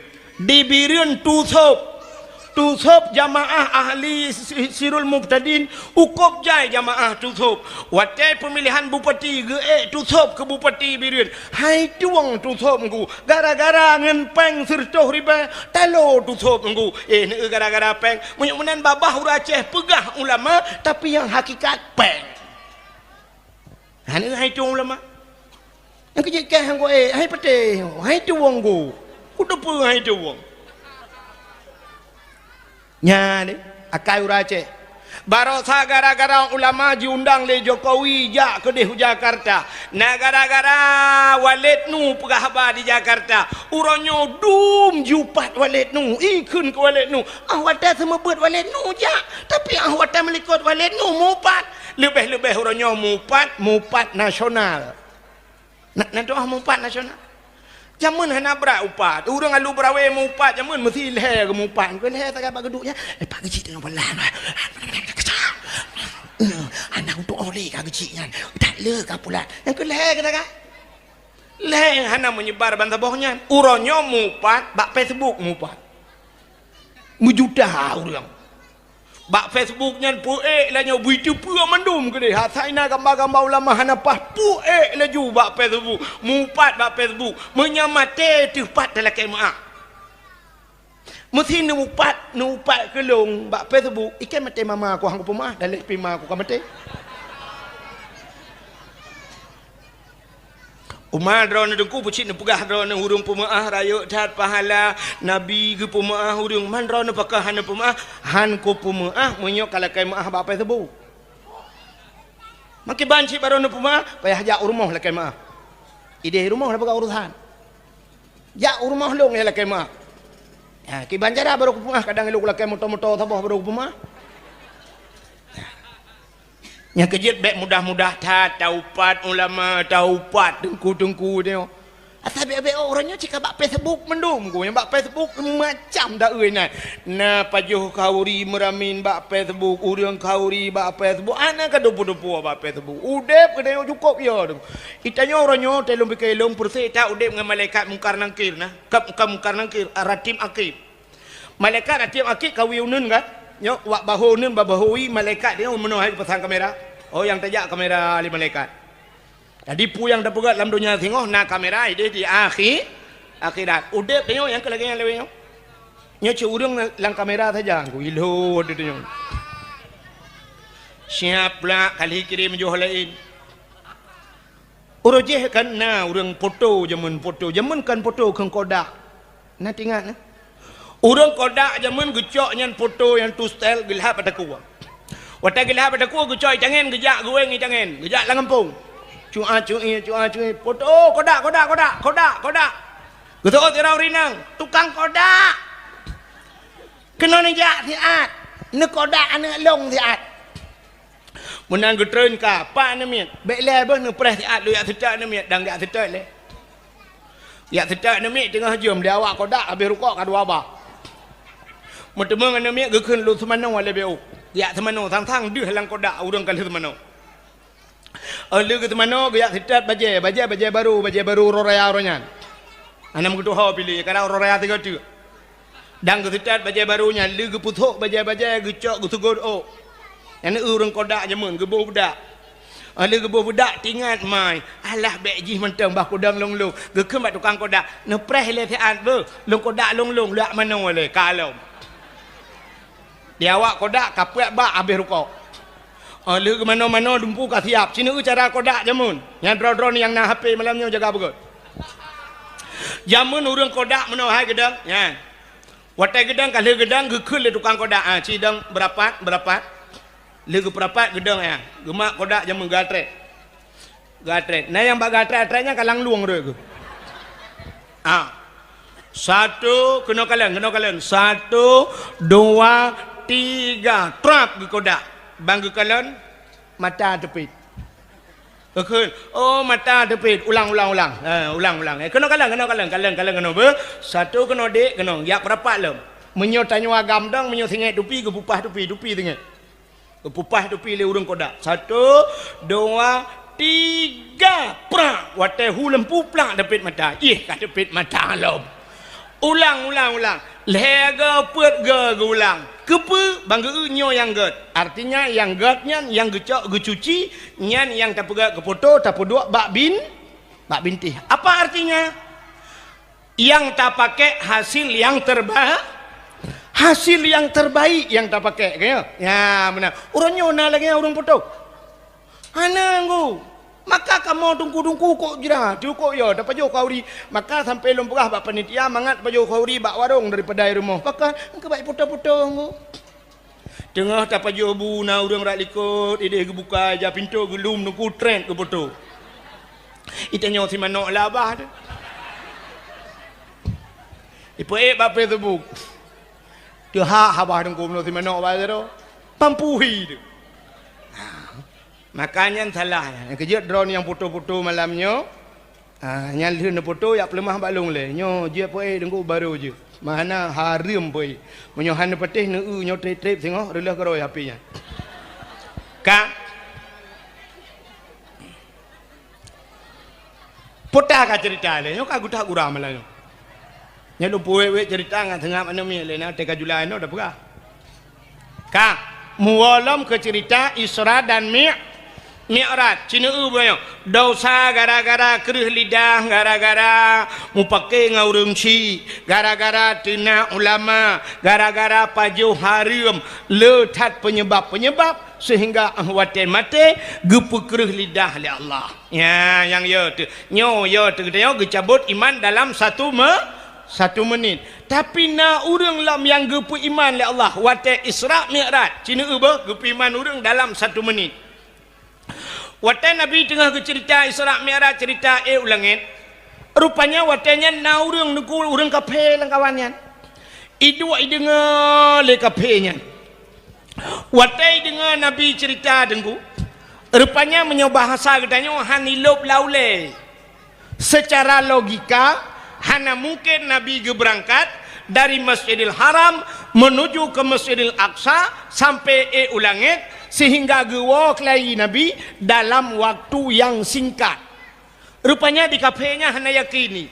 tusop jamaah ahli sirul muqtadin ukop jai jamaah tusop watai pemilihan bupati tusop ke bupati bireun hai tuang tusop ngku gara-gara ngenpeng sertoh riba talo tusop ngku ne gara-gara peng menan babah uraceh pegah ulama tapi yang hakikat peng hai tuang ulama yang kejikah ngku hai pete hai tuang ngku kudu pe hai tuang nya ni akai urace barosa gara-gara ulama diundang le Jokowi jak ke di Jakarta na gara-gara Walid nu pegah ba di Jakarta uronyo dum jupat Walid nu ikun ke Walid nu awata semua buat Walid nu jak tapi awata melikut Walid nu mupat lebih-lebih uronyo mupat nasional nak doa mupat nasional jamun hana bra upat urang alu brawe mupat jamun mesti leh ke mupat ke leh tak apa geduknya pak kecil dengan pelan anak untuk oleh ka kecil kan tak le ka pula yang ke leh kata kan leh hana menyebar bantabohnya uronyo mupat bak Facebook mupat mujudah urang bak Facebooknya puek lah nyo buitu pura mandum ke deh hasaina gambar-gambar ulama hana pas puek laju bak Facebook mupat bak Facebook menyamate tepat dalam kemaah mesti nupat kelong bak Facebook ikan mate mama aku hang pemah dalam pima aku kan mate Umar drone dengku pucit nepegah drone hurung pemaah raya tat pahala nabi ke pemaah hurung man drone pakah han pemaah han ko pemaah menyok kalau kai maah ba apa tebu makin banci baru pemaah payah jak rumah lah kai maah ide rumah lah pakah urusan jak rumah long lah kai maah ki banjara baru pemaah kadang lu lah kai moto-moto sabah baru pemaah yang kejut baik mudah-mudah taupat ulama taupat dengku dia asal baik orangnya cakap bak Facebook mendum ko yang bak Facebook macam dak euy na pajuh kauri meramin bak Facebook urang kauri bak Facebook ana ka dopo-dopo bak Facebook udep kedai cukup ya itanya orangnya telung bikelong perse tak udep dengan malaikat mungkar nangkir nah mungkar nangkir ratim akib malaikat ratim akib kawiunun kan nyok wak bahonun babahui malaikat dia menohai pasang kamera yang tajak kamera ali malaikat tadi pu yang dapat dalam dunia tengok na kamera dia di akhirat udah penyo yang kelagi yang lewenya nya curung lang kamera saja aku ilo dia tu siap lah kali kirim jual lain urujeh kan na urang foto zaman kan foto kan kodak na tingat na urang kodak zaman gecok nyan foto yang tu style gelap pada kuah watak gelap pada kuah gecok jangan gejak gue ngi jangan gejak lang kampung cuai foto kodak getok tirau rinang tukang kodak kena nejak tiat ne kodak ane long tiat menang getreun ka pa ne miet bek le beh ne press tiat lu yak setak ne miet dang yak setak le yak setak ne miet tengah jom dia awak kodak habis rukuk ka dua ba mentemeng ne miet gekeun lu semanong wale beu yak semanong sang-sang deuh lang kodak urang kali semanong lu ke temano ge yak setat baje baru roraya ronyan anam gitu ha pilih kada roraya tiga tu dang ke setat baje barunya lu ke puthok baje gecok gusugod oh yang urang kodak jemun gebo budak lu gebo budak tingat mai alah bek ji mentang bah kodang long ge kemat tukang kodak ne preh le tiat be long kodak long lak mano le kalom dia awak kodak kapek ba habis rukuk lu ke mana-mana dumpu ka siap sini cara kodak jamun yang drone yang na HP malamnya jaga begut jamun urang kodak menohai gedang ya watai gedang kali gedang gekeul le tukang kodak cidang berapa Legu perapat gedang ya. Gemak kodak jamu gatre. Gatre. Nah yang bak gatre-gatrenya kalang luang dulu. Satu, kena kalian. 1, 2, 3. Trap ke kodak. Bang ke kalian, mata tepit. Kekun. Oh mata tepit. Ulang. Ulang. Kena kalian kena ber. 1 kena dek kena. Yak perapat lah. Menyo tanya agam dong, menyo singai tupi ke pupah tupi singai. Kepupah tu pilih urung kodak. 1, 2, 3. Prak. Watai hulam puplak dapit mata. Kat dapit mata lom. Ulang. Lega put ge ulang. Kepe bangga nyo yang get. Artinya yang getnya yang gecok gecuci, nyan yang tak pegak ke foto, tak peduk bak bintih. Apa artinya? Yang tak pakai hasil yang terbaik. Hasil yang terbaik yang tak pakai kaya. Ya benar. Orang nyona lagi orang foto. Ana nggu. Maka kamu tungku kok jira. Cukup ya dapat jo kauri. Maka sampai lompah bak panitia mangat pajo kauri bak warung daripada rumah. Maka engke baik foto-foto nggu. Tengah dapat jo bu na urang rak likut ide buka aja pintu gelum nungku trend ke foto. Itanya si manok labah tu. Ipo bap Facebook. Dia habah dengku menurut mana apa tu? Pampuhi tu. Makanya salah. Yang kerja drone yang foto-foto malamnya. Nyalih na foto yak pelemah balung le. Nyo dia poe dengku baru je. Mana harim poe. Menyohan petih ne nyo trip tengok relah keroi HP-nya. Kak. Pota ka cerita le. Nyo ka gutak gura malam. Nya lu puwe cerita ngan tengah mana mi lena teka julai no dah pegah. Ka mualam ke cerita Isra dan Mi'raj. Cina banyak dosa gara-gara kerih lidah, gara-gara mupake ngaurung ci, gara-gara tina ulama, gara-gara pajuh harim, letat penyebab sehingga waten mate gepu kerih lidah oleh Allah. Ya yang ya tu. Nyo ya tu kita gecabut iman dalam 1 menit. Tapi na urang lam yang gepu iman le Allah wate Isra Mi'raj. Cina gepu iman urang dalam 1 menit. Wate Nabi tengah ke cerita Isra Mi'raj cerita ulangit. Rupanya watenya na urang nungku urang kafe lang kawannya. Idua idengar le kafenya. Wate dengar Nabi cerita dengku. Rupanya menyobahasa katanya hanilop laule. Secara logika hana mungkin Nabi berangkat dari Masjidil Haram menuju ke Masjidil Aqsa sampai ulangit sehingga gewok lagi Nabi dalam waktu yang singkat. Rupanya di kafenya hana yakini.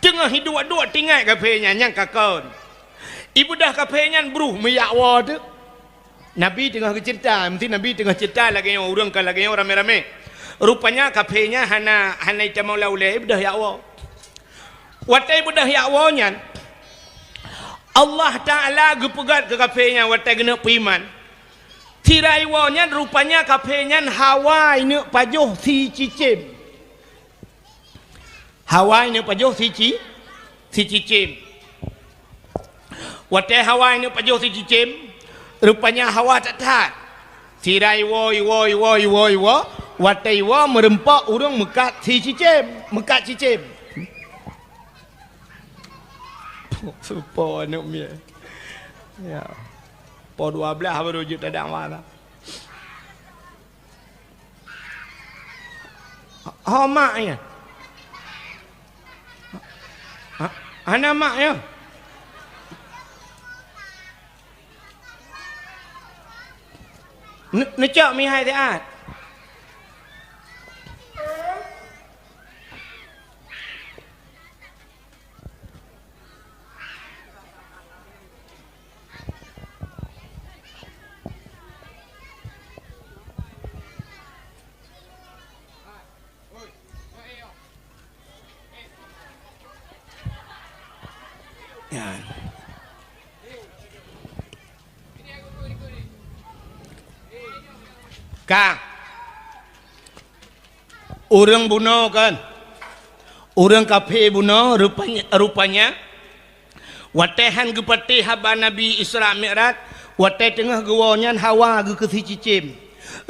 Tengah hidup dua tinggal kafenya yang kakon. Ibu dah kafenya beruh meyakwa tu. Nabi tengah cerita, mesti Nabi tengah cerita lagi orang kan lagi rame-rame. Rupanya kafenya hana itu mau lauleh ibu dah yakwa. Watai budah yakwonya Allah Ta'ala gepegat ke kafenya watai kena piman tirai wonya rupanya kafenya hawa ini pajuh si cicim hawa ini pajuh si cicim watai hawa ini pajuh si cicim rupanya hawa tak tahan tirai woi watai wo merempak urang mekat si cicim Supo anak mi. Ya. Po 12 baru je tak ada mana. Mak ya. Anak mak ya. Necak mi hai taat. Ya. Kang, orang bunuh kan, orang kafe bunuh rupanya watehan gepati haba Nabi Isra Mi'raj Watai tengah gewanya hawa ge ke si cicim.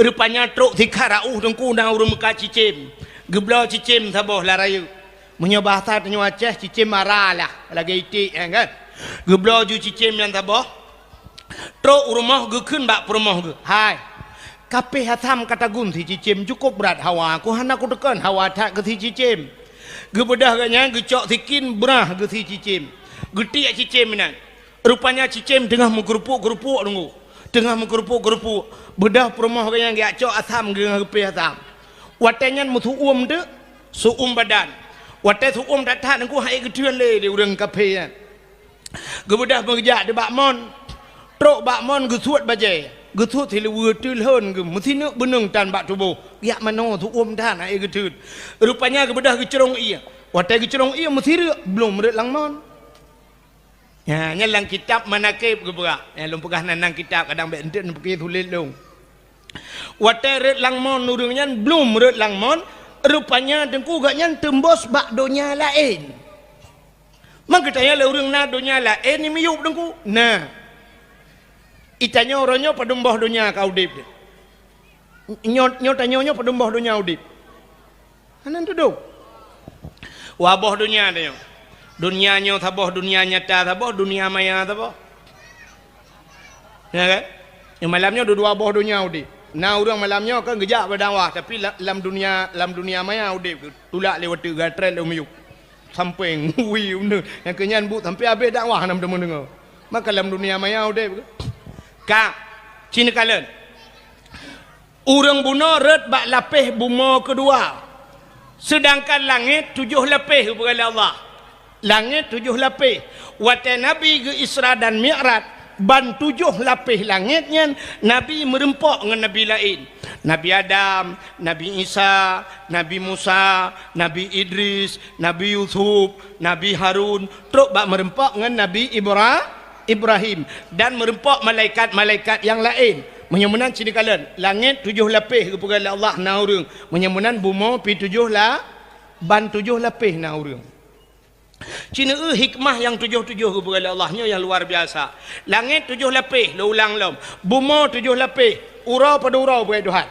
Rupanya truk si karau dengku na urung muka cicim. Geblo cicim saboh larayu. Menyo bahasa tenyo Aceh cicim maralah lagi itik kan. Geblo ju cicim yang saboh. Truk rumah ge keun bak rumah ge. Hai. Kape hatam kata gun si cicim cukup berat hawa. Ku hana ku tekan hawa tak ke si cicim. Ge bedah ganya ge cok sikin berah ge si cicim. Getik cicim nan. Rupanya cicim tengah menggerupuk-gerupuk tunggu. Tengah menggerupuk-gerupuk. Bedah perumah yang dia cok asam dengan kepi asam. Watanya mutu de, su badan. Watai su tak tahan aku hai ketuan le di urang kepi. Gebedah mengejar di bakmon. Truk bakmon gesuat bajai. Gesuat hilu getul hon ge. Mesti nak benung tan bak tubuh. Ya mano su tahan hai ketut. Rupanya gebedah gecerong ia. Watai gecerong ia mesti belum merit langmon. Ya, nyalang kitab manakib ke berak. Ya, lom pegah nanang kitab kadang baik entik nak pergi tulis long. Watai red langmon nurungnya belum red langmon, rupanya dengku gaknya tembus bak dunia lain. Mak katanya le urang na dunia lain ni miyup dengku. Nah. Itanya orangnya padembah dunia kau dip. Nyotanyo padembah dunia udip. Hanan tu do. Wabah dunia dia. Dunianya taboh dunia nyata taboh dunia maya taboh. Ya kan? Yang malamnya dua boh dunia udi. Nah orang malamnya kan gejak berdawah tapi dalam dunia maya udi tulak lewat gatret umyuk. Sampai ngui bener. Yang kenyan bu sampai habis dakwah nam demo dengar. Maka dalam dunia maya udi. Kak, cina kalen. Urang bunuh red bak lapih buma kedua. Sedangkan langit 7 lapih kepada Allah. Langit 7 lapis. Watai Nabi ke Isra dan Mi'raj ban 7 lapis langitnya Nabi merempak dengan Nabi lain. Nabi Adam, Nabi Isa, Nabi Musa, Nabi Idris, Nabi Yusuf, Nabi Harun. Terus bak merempak dengan Nabi Ibrahim dan merempak malaikat-malaikat yang lain. Menyemunan sini kalian langit 7 lapis kepada Allah na urang. Menyemunan bumi pi 7 lah ban 7 lapis na urang. Cina hikmah yang 7 kepada Allahnya yang luar biasa. Langit 7 lapis, lo ulang lom. Buma 7 lapis, urau pada urau buat Tuhan.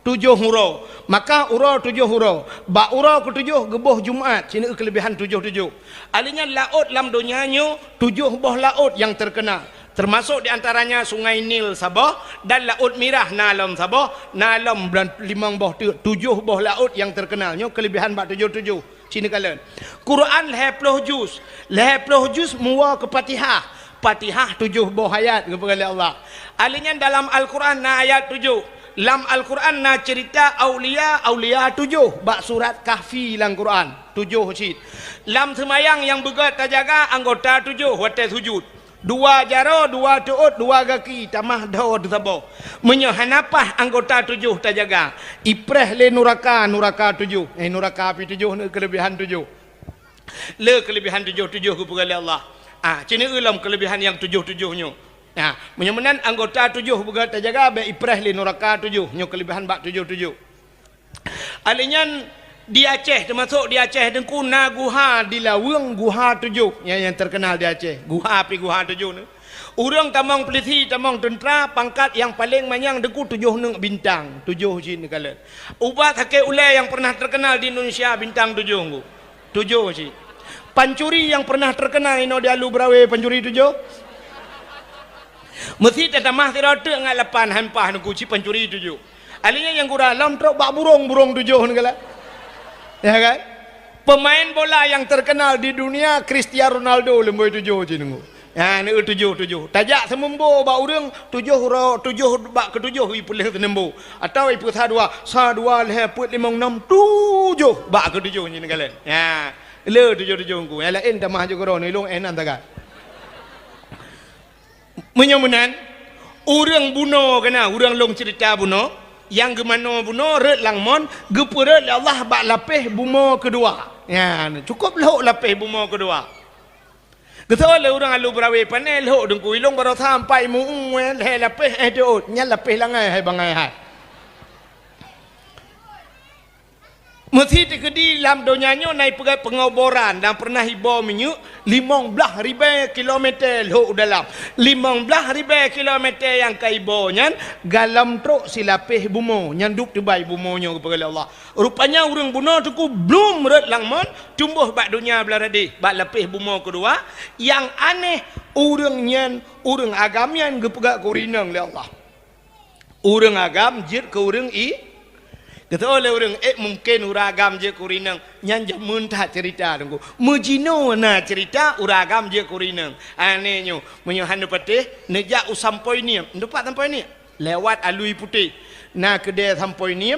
7 hurau. Maka urau 7 hurau. Bak urau ke-7 gebuh Jumaat. Cina kelebihan 7. Alinya laut dalam dunianya 7 buah laut yang terkenal. Termasuk di antaranya Sungai Nil Sabah dan Laut Merah Nalam Sabah. Nalam 5 buah 7 buah laut yang terkenalnya kelebihan bak 7. Cina kalian. Quran 20 juz. 20 juz muwa ke Fatihah. Fatihah 7 buah ayat kepada Allah. Alinya dalam Al-Quran na ayat 7. Dalam Al-Quran na cerita aulia 7. Bak surat Kahfi dalam Quran 7 cid. Dalam semayang yang begat terjaga anggota 7 watai sujud. 2 jaro, 2 tuut, 2 kaki tamah daud sabah. Menyohanapah anggota 7 terjaga. Ipreh le nuraka 7. Nuraka api 7 kelebihan 7. Le kelebihan 7 kepada Allah. Cina ulam kelebihan yang 7 nya. Menyemenan anggota 7 begat terjaga be ipreh le nuraka 7. Nyo kelebihan bak 7. Alinyan di Aceh, termasuk di Aceh dengku na guha di Lawang guha 7 yang terkenal di Aceh. Guha 7 ni. Urang tamang peliti, tamang tentera pangkat yang paling manyang dengku 7 bintang. 7 sini kala. Ubat hakik ulai yang pernah terkenal di Indonesia bintang 7 ngku. 7 sini. Pancuri yang pernah terkenal ino di Alu Brawe pancuri 7. Mesti tetamah tirata ngat lapan hampah dengku si pancuri 7. Alinya yang kurang lam truk bak burung 7 ni kala. Ya kan? Pemain bola yang terkenal di dunia Cristiano Ronaldo lemboi 7 je nunggu. Ya ni 7. Tajak semembo bak urang 7 bak ke-7 wi pulih tenembo. Atau ipu sa 2 leh put 5 6 7 bak ke-7 ni kalian. Ya, le 7 ngku. Ya lain tamah je koro ni long enan taga. Menyemunan urang buno kana urang long cerita buno. Yang gemano buno red langmon gepura Allah bak lapih buma kedua. Ya, cukup lehok lapih buma kedua. Geto le urang Alu Brawe panel lehok dengku ilong baru sampai mu le lapih deut nyal lapih langai hai bangai hai. Mesti terkedi dalam donyanya naik pergi pengoboran dan pernah hibau minyak 15,000 kilometer lho dalam 15,000 kilometer yang kaibonya galam truk silapih bumo nyanduk tebai bumonya kepada Allah. Rupanya orang bunuh tu ku belum red langmon tumbuh bak dunia belaradi bak lapih bumo kedua. Yang aneh orang agamian kepada kurinang le Allah. Orang agam jid ke orang kata oleh orang mungkin uragam je kurinang nyanja muntah cerita tunggu mujino na cerita uragam je kurinang anehnya menyohan patih nejak usampoi ni dapat sampai ni lewat alui putih na kedai sampai ni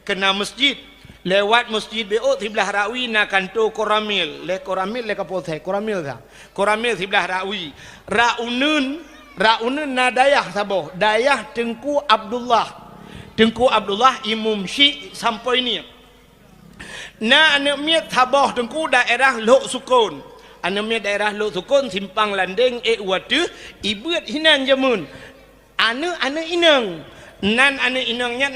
kena masjid lewat masjid BO sebelah rawi na kanto koramil le kapothe koramil sebelah rawi raunun na dayah saboh dayah Tengku Abdullah Imam Syekh sampai ni. Na anak miat Sabah Tengku daerah Lok Sukun. Anak miat daerah Lok Sukun simpang landing watu ibuat hinan jamun. Anak inang. Nan anak inangnya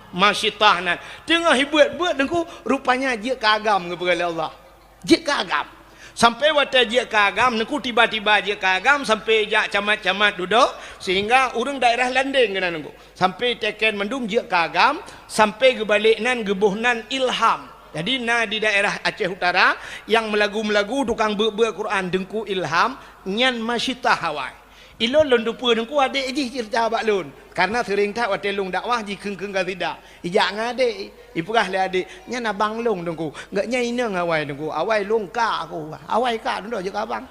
masyitah nan. Tengah ibuat Tengku rupanya dia kagam kepada Allah. Dia kagam. Sampai waktu dia kagam, aku tiba-tiba dia kagam sampai jak camat-camat duduk sehingga orang daerah landing kena nunggu. Sampai teken mendung dia kagam sampai ke balik nan gebuhnan ilham. Jadi di daerah Aceh Utara yang melagu-melagu tukang Quran dengku ilham nyan masyitah hawai. Ilon lon dupa dengku adik ji cerita bak lon. Karena sering tak waktu lung dakwah ji keng-keng ka tidak. Ijak ngadik. Ipurah le adik. Nyan abang long dengku. Enggak nyai nang awai dengku. Awai long ka aku. Awai ka dulu je abang.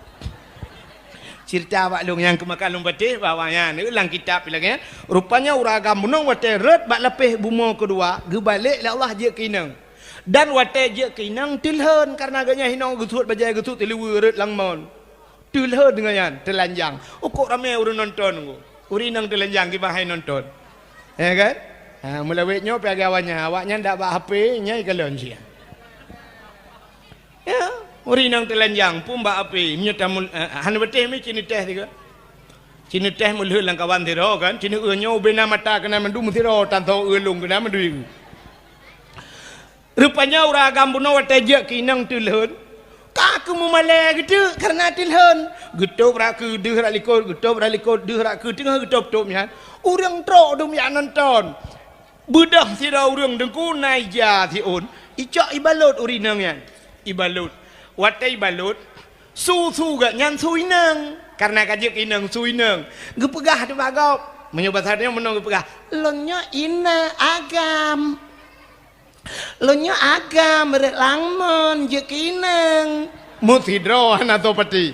Cerita bak long yang kemakan long patih bawanya ni ulang kitab lagi. Rupanya uragam munong waktu red bak lepih bumo kedua, ge balik le Allah je kinang. Dan waktu je kinang tilhen karena agaknya hinong getut bajai getut tilu red langmon. Tulha dengan yan telanjang. Kok ramai orang nonton. Uri nang telanjang kita hai nonton. Ya kan? Mulawetnya pergi awaknya ndak bawa HP nyai galon sia. Ya, uri nang telanjang pun bawa HP. Menyatamu han beteh mi cini teh tiga. Cini teh mulih lang kawan tiro kan. Cini nyo bena mata kena mendu mutiro tanto ulung kena mendu. Rupanya orang agam buno watajak kinang tulhun. Kaku memalai gitu karena tilhan getop raku dehrak likut dehrak ke tengah getop mian orang trok dum yang nonton bedah sira orang dengku naija tiun icak ibalut urinang yan ibalut watai ibalut su gak nyan suinang karena kajek inang suinang gepegah tu bagop menyebutnya menong gepegah lonnya ina agam Lonya agam langmon jekinang mutidroan atau peti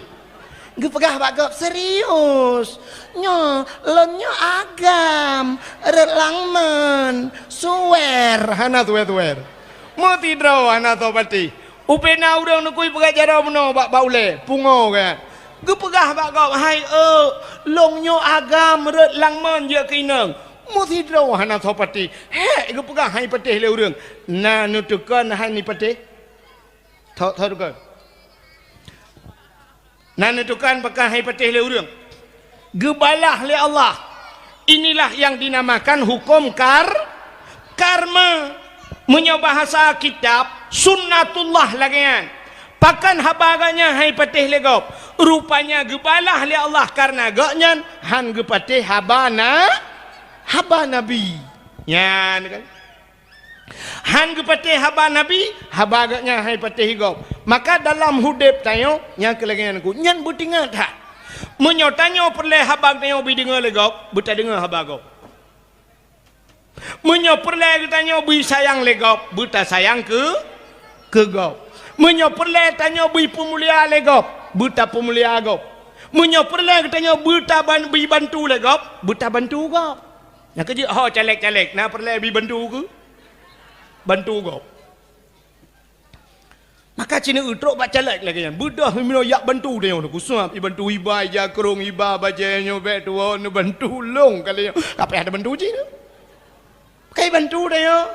gepegah bagop serius nyo lonya agam langmon suwer hana tuwer mutidroan atau peti upena urang nukui pegah jara meno bak baule pungo kan gepegah bagop hai lonyo agam langmon jekinang Muthidraw hana thopati he gepegah hai patih le urang na nutukan hai ni patih thodukan na nutukan pakai hai patih le urang gebalah le Allah inilah yang dinamakan hukum karma menyo bahasa kitab sunnatullah lagian pakan habaganya hai patih le gop rupanya gebalah le Allah karena gaknyan han gepatih haba Nabi ya kan han gepatih haba Nabi haba agaknya hai patih higop maka dalam hudib tayo yang kelagian aku nyan butingat ha menyo tanyo perle haba tayo bi dengar legop buta dengar haba gop menyo perle tanyo bi sayang legop buta sayang ke gop menyo perle tanyo bi pemulia legop buta pemulia gop menyo perle tanyo buta bi bantu legop buta bantu gop yang kerja caleg-caleg nak perlu lebih bantu ke bantu kau maka cina utrok bak caleg lagi kan budah mino yak bantu dia aku suap bantu iba ja kerung iba bajenyo bet tuo nu bantu long kali apa ada bantu cina kai bantu dia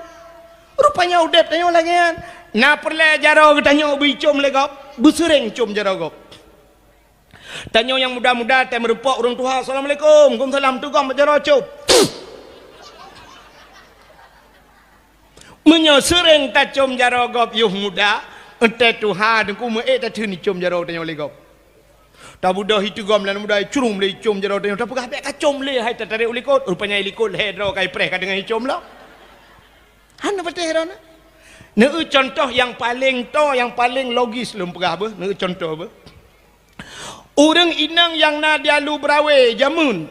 rupanya udah tanya lagi kan nak perlu jaro tanya bicom legap busering com jaro gop tanya yang muda-muda teh merupak orang tua assalamualaikum waalaikumsalam tu gam jaro com Menyo sering ta com jaro gop yuh muda ente Tuhan ku me ta thuni com jaro tanyo le gop ta budah itu gom lan muda curum le com jaro tanyo ta pegah ka com le hai ta tarik ulikot rupanya ilikot le dro kai preh ka dengan com lo han apa teh rona ne contoh yang paling logis lum pegah apa ne contoh apa orang inang yang na dia lu brawe jamun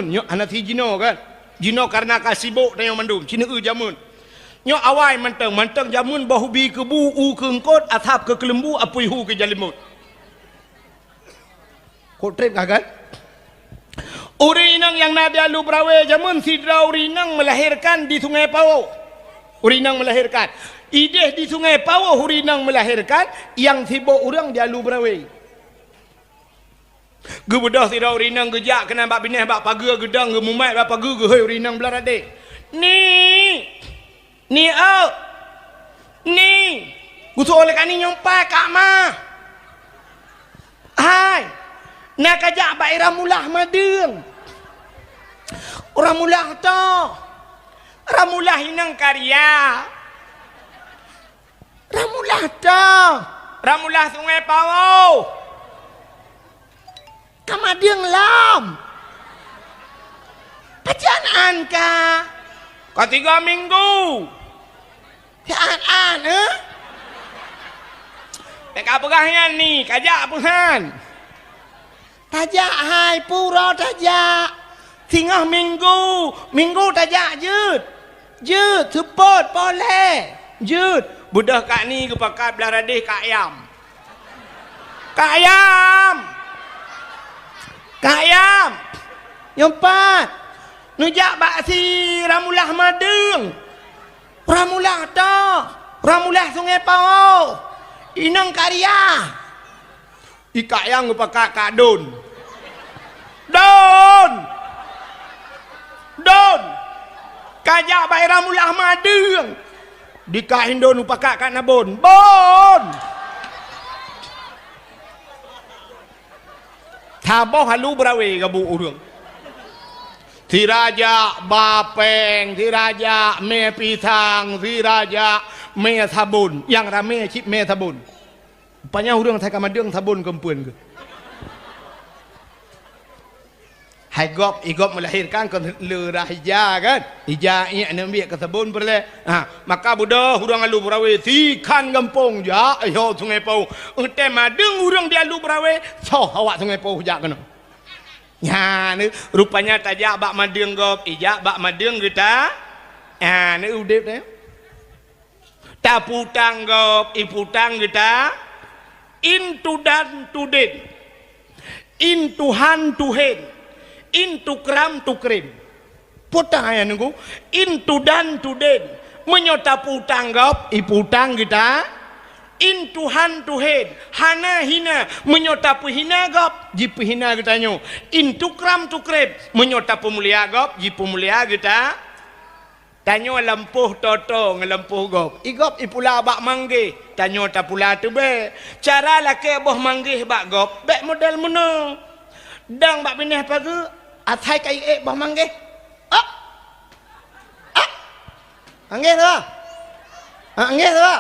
nyo anak ti jino kan jino karena kasibuk tanyo mandum cina jamun nyo awai manteng jamun bahubi ke bu u ke engkot athap ke kelembu apui hu ke jalimut kotrep kan urinang yang nadia lu brawe jamun sidra urinang melahirkan di sungai Pawo urinang melahirkan ideh di sungai Pawo urinang melahirkan yang sibuk urang dia lu brawe gebedah sidra urinang gejak kena bak bineh bak paga gedang ge mumai bak paga ge hei urinang belarade ni gusto oleh kani nyompai kak ma hai nak kajak baik ramulah madeng ramulah to ramulah inang karya ramulah to ramulah sungai Pawo kamadeng lam pajanaan ka ka 3 minggu an Peka pegahnya ni, kajak puhan. Tajak hai pura tajak. Tingah minggu tajak jut, support boleh. Jut, budah kak ni ke pakat belah radih kak ayam. Nyompat. Nujak baksi ramulah madeng. Ramulah sungai Pawo. Inang karya. Ika yang pakai kak don. Kajak bayi ramulah madeng. Di kak Indon pakai kak nabon. Bon. Taboh halu berawe gabu urung. Tiraja bapeng, tiraja me pitang, tiraja me sabun. Yang rame cip me sabun. Rupanya orang saya kamadeng sabun kempuan ke. Hai igop melahirkan ke lerah hija kan. Hija ini ambil ke sabun perle. Maka budak orang alu berawe tikan gampong ja ayo sungai Pawo. Ente madeng orang dia alu berawe so awak sungai Pawo jak kena. Ya, ni rupanya tajak bak madeng gop, ijak bak madeng kita. Ni udip ni. Taputang gop, iputang kita. Into dan to den. Into hand to hand. Into kram to krim. Putang ayah nunggu. Into dan to den. Menyota putang gop, iputang kita. Into hand to head, hana hina menyota hina gop, jipu hina kita nyo. Into kram to krep menyota mulia gop, jipu mulia kita. Tanyo lampuh toto ngelampuh gop. Igop ipula bak mangge, tanyo tapula tu be. Cara laki boh mangge bak gop, bek model muna. Dang bak pineh pagi, athai kai boh mangge. Angge tu. Angge tu.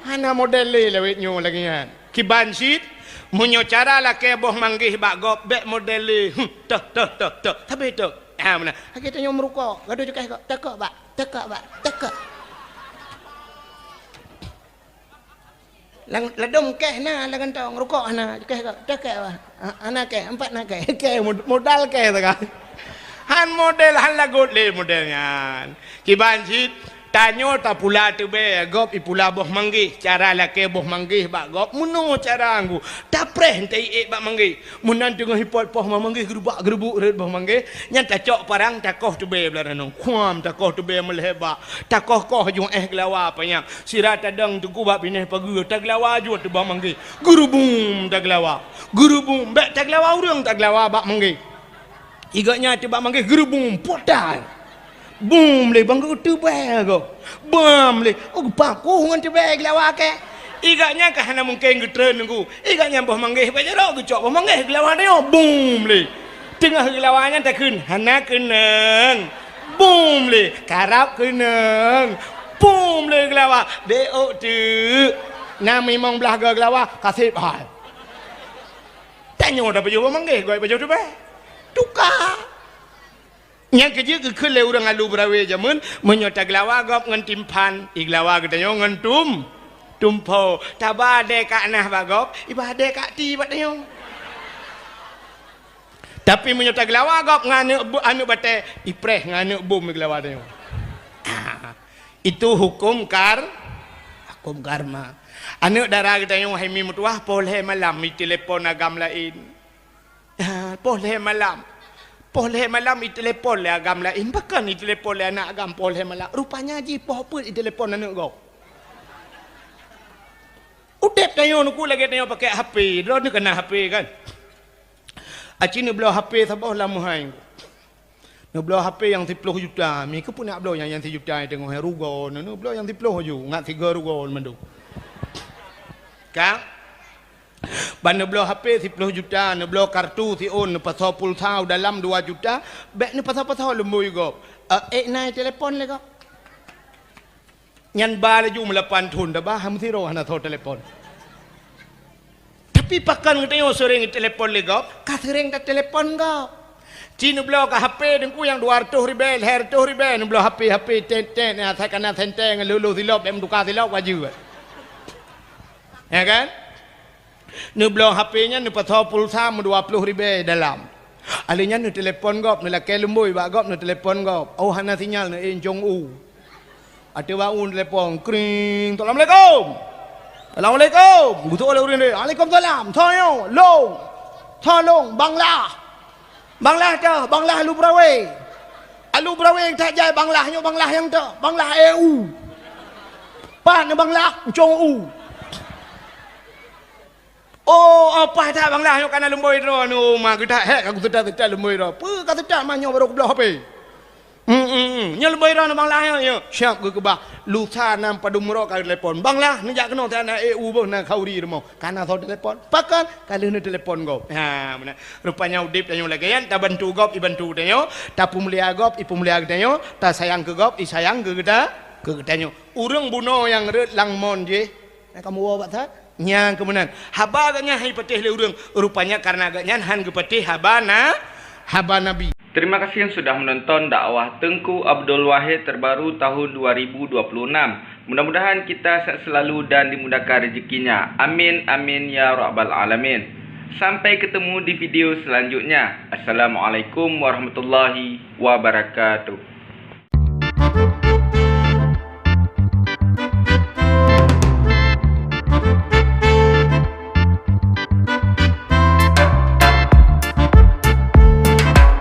Hana model lewat nyo lagi kan. Kiban sit munyo cara lah ke boh manggih bak gop bek model tok. Tapi tok. Mana? Kita nyo merukok. Gaduh juga kok. Tekok bak. Ladom keh na lagan tong rukok ana keh kok. Tekok bak. Ana keh 4 na keh. Keh modal keh tu kan. Han model han lagut le modelnya. Kiban sit tanyo ta pula tu be gop ipula boh manggih cara laki boh manggih bak gop muno cara anggu ta preh entai bak manggih munan tengah hipot poh manggih gerubuk red boh manggih nyan ta cok parang ta koh tu be belarano kuam ta koh tu be melheba ta koh jung gelawa panya sirat tadang tu ku bak pineh pagi ta gelawa ju tu bak manggih gerubum ta gelawa gerubum bek ta gelawa urang ta gelawa bak manggih iganya tu bak manggih gerubum podal boom le bangku tu bae go bam le paku ngan tu bae gelawa ke iganya ka hana mungkin getren nunggu iganya boh manggih bae jero gecok boh manggih gelawa dia boom le tengah gelawanya tak kun hana keneng Boom le, karap keneng. Boom le gelawa. Deo tu. Nami mong belaga gelawa kasih hal. Tanya dah baju manggih goi baju tu be. Tukar. Yang kerja ke kele urang alu brawe jamun menyota gelawa gop ngan timpan. Iglawa ketanyo ngan tumpo. Taba de kak nah bagop, ibade kak ti batyo. Tapi menyota gelawa gop nganu anu bate ipreh nganu bum gelawa tyo. Itu hukum karma. Anu darah kita yang hemi mutuah boleh malam di telefon agam lain. Boleh malam di telefon agam lain. Bahkan di telefon anak agam boleh malam. Rupanya ji apa di telefon anak kau. Udep tayo nuku lagi tayo pakai HP. Dia ni kena HP kan. Aci ni belah HP sabah lama hai. Ni belah HP yang 10 juta. Mi ke pun nak belah yang 10 juta tengok hai rugon. Ni belah yang 10 ju. Ngat 3 rugon mandu. Kang. Ban belah HP 10 juta, ni belah kartu si on pasal pulsa dalam 2 juta. Bek ni pasal lembui go. Naik telefon le go. Nyan ba le ju melapan thun dah bah ham siro hana tho telefon. Tapi pakan kita yang sering telefon le go, ka sering dah telefon go. Cina belah ke HP dengku yang 200 ribu, 100 ribu, ni belah HP ten ya saya kena tenteng lulu silap dem tukar silap wajib. Ya kan? Ni belah HP-nya ni pasal pulsa 20 ribu dalam. Alinya ni telefon gop, ni laki lembui bak gop ni telefon gop. Oh hana sinyal ni Jong U. Ada bangun telefon kring. Assalamualaikum. Assalamualaikum. Butuh oleh orang ni. Waalaikumsalam. Tolong, tolong Banglah dah, Banglah Alu Brawe. Alu Brawe yang tak jaya Banglahnya Banglah yang tak. Banglah EU. Pan Banglah Jong U. Oh, apa tak Banglahnya kan lemboi tu. Nu mak kita hek aku tidak lemboi tu. Apa kata tak mahnya baru belah HP. Nya lemboi tu Banglahnya ya. Siap ke bah. Lusa nam padumro ka telefon. Banglah ni jak kena tak EU pun nak kauri demo. Karena so telefon. Pakan kalau ni telefon go. Ha mana. Rupanya udip tanyo lagi kan ta bantu gop i bantu tanyo, ta pumulia gop i pumulia tanyo, ta sayang ke gop i sayang ke tanyo. Urang buno yang lang mon je. Kamu wa bat nya kemudian haba agaknya hai patih le urang. Rupanya karena agaknya han ke patih haba nabi. Terima kasih yang sudah menonton dakwah Tengku Abdul Wahid terbaru tahun 2026. Mudah-mudahan kita sehat selalu dan dimudahkan rezekinya. Amin amin ya rabbal alamin. Sampai ketemu di video selanjutnya. Assalamualaikum warahmatullahi wabarakatuh.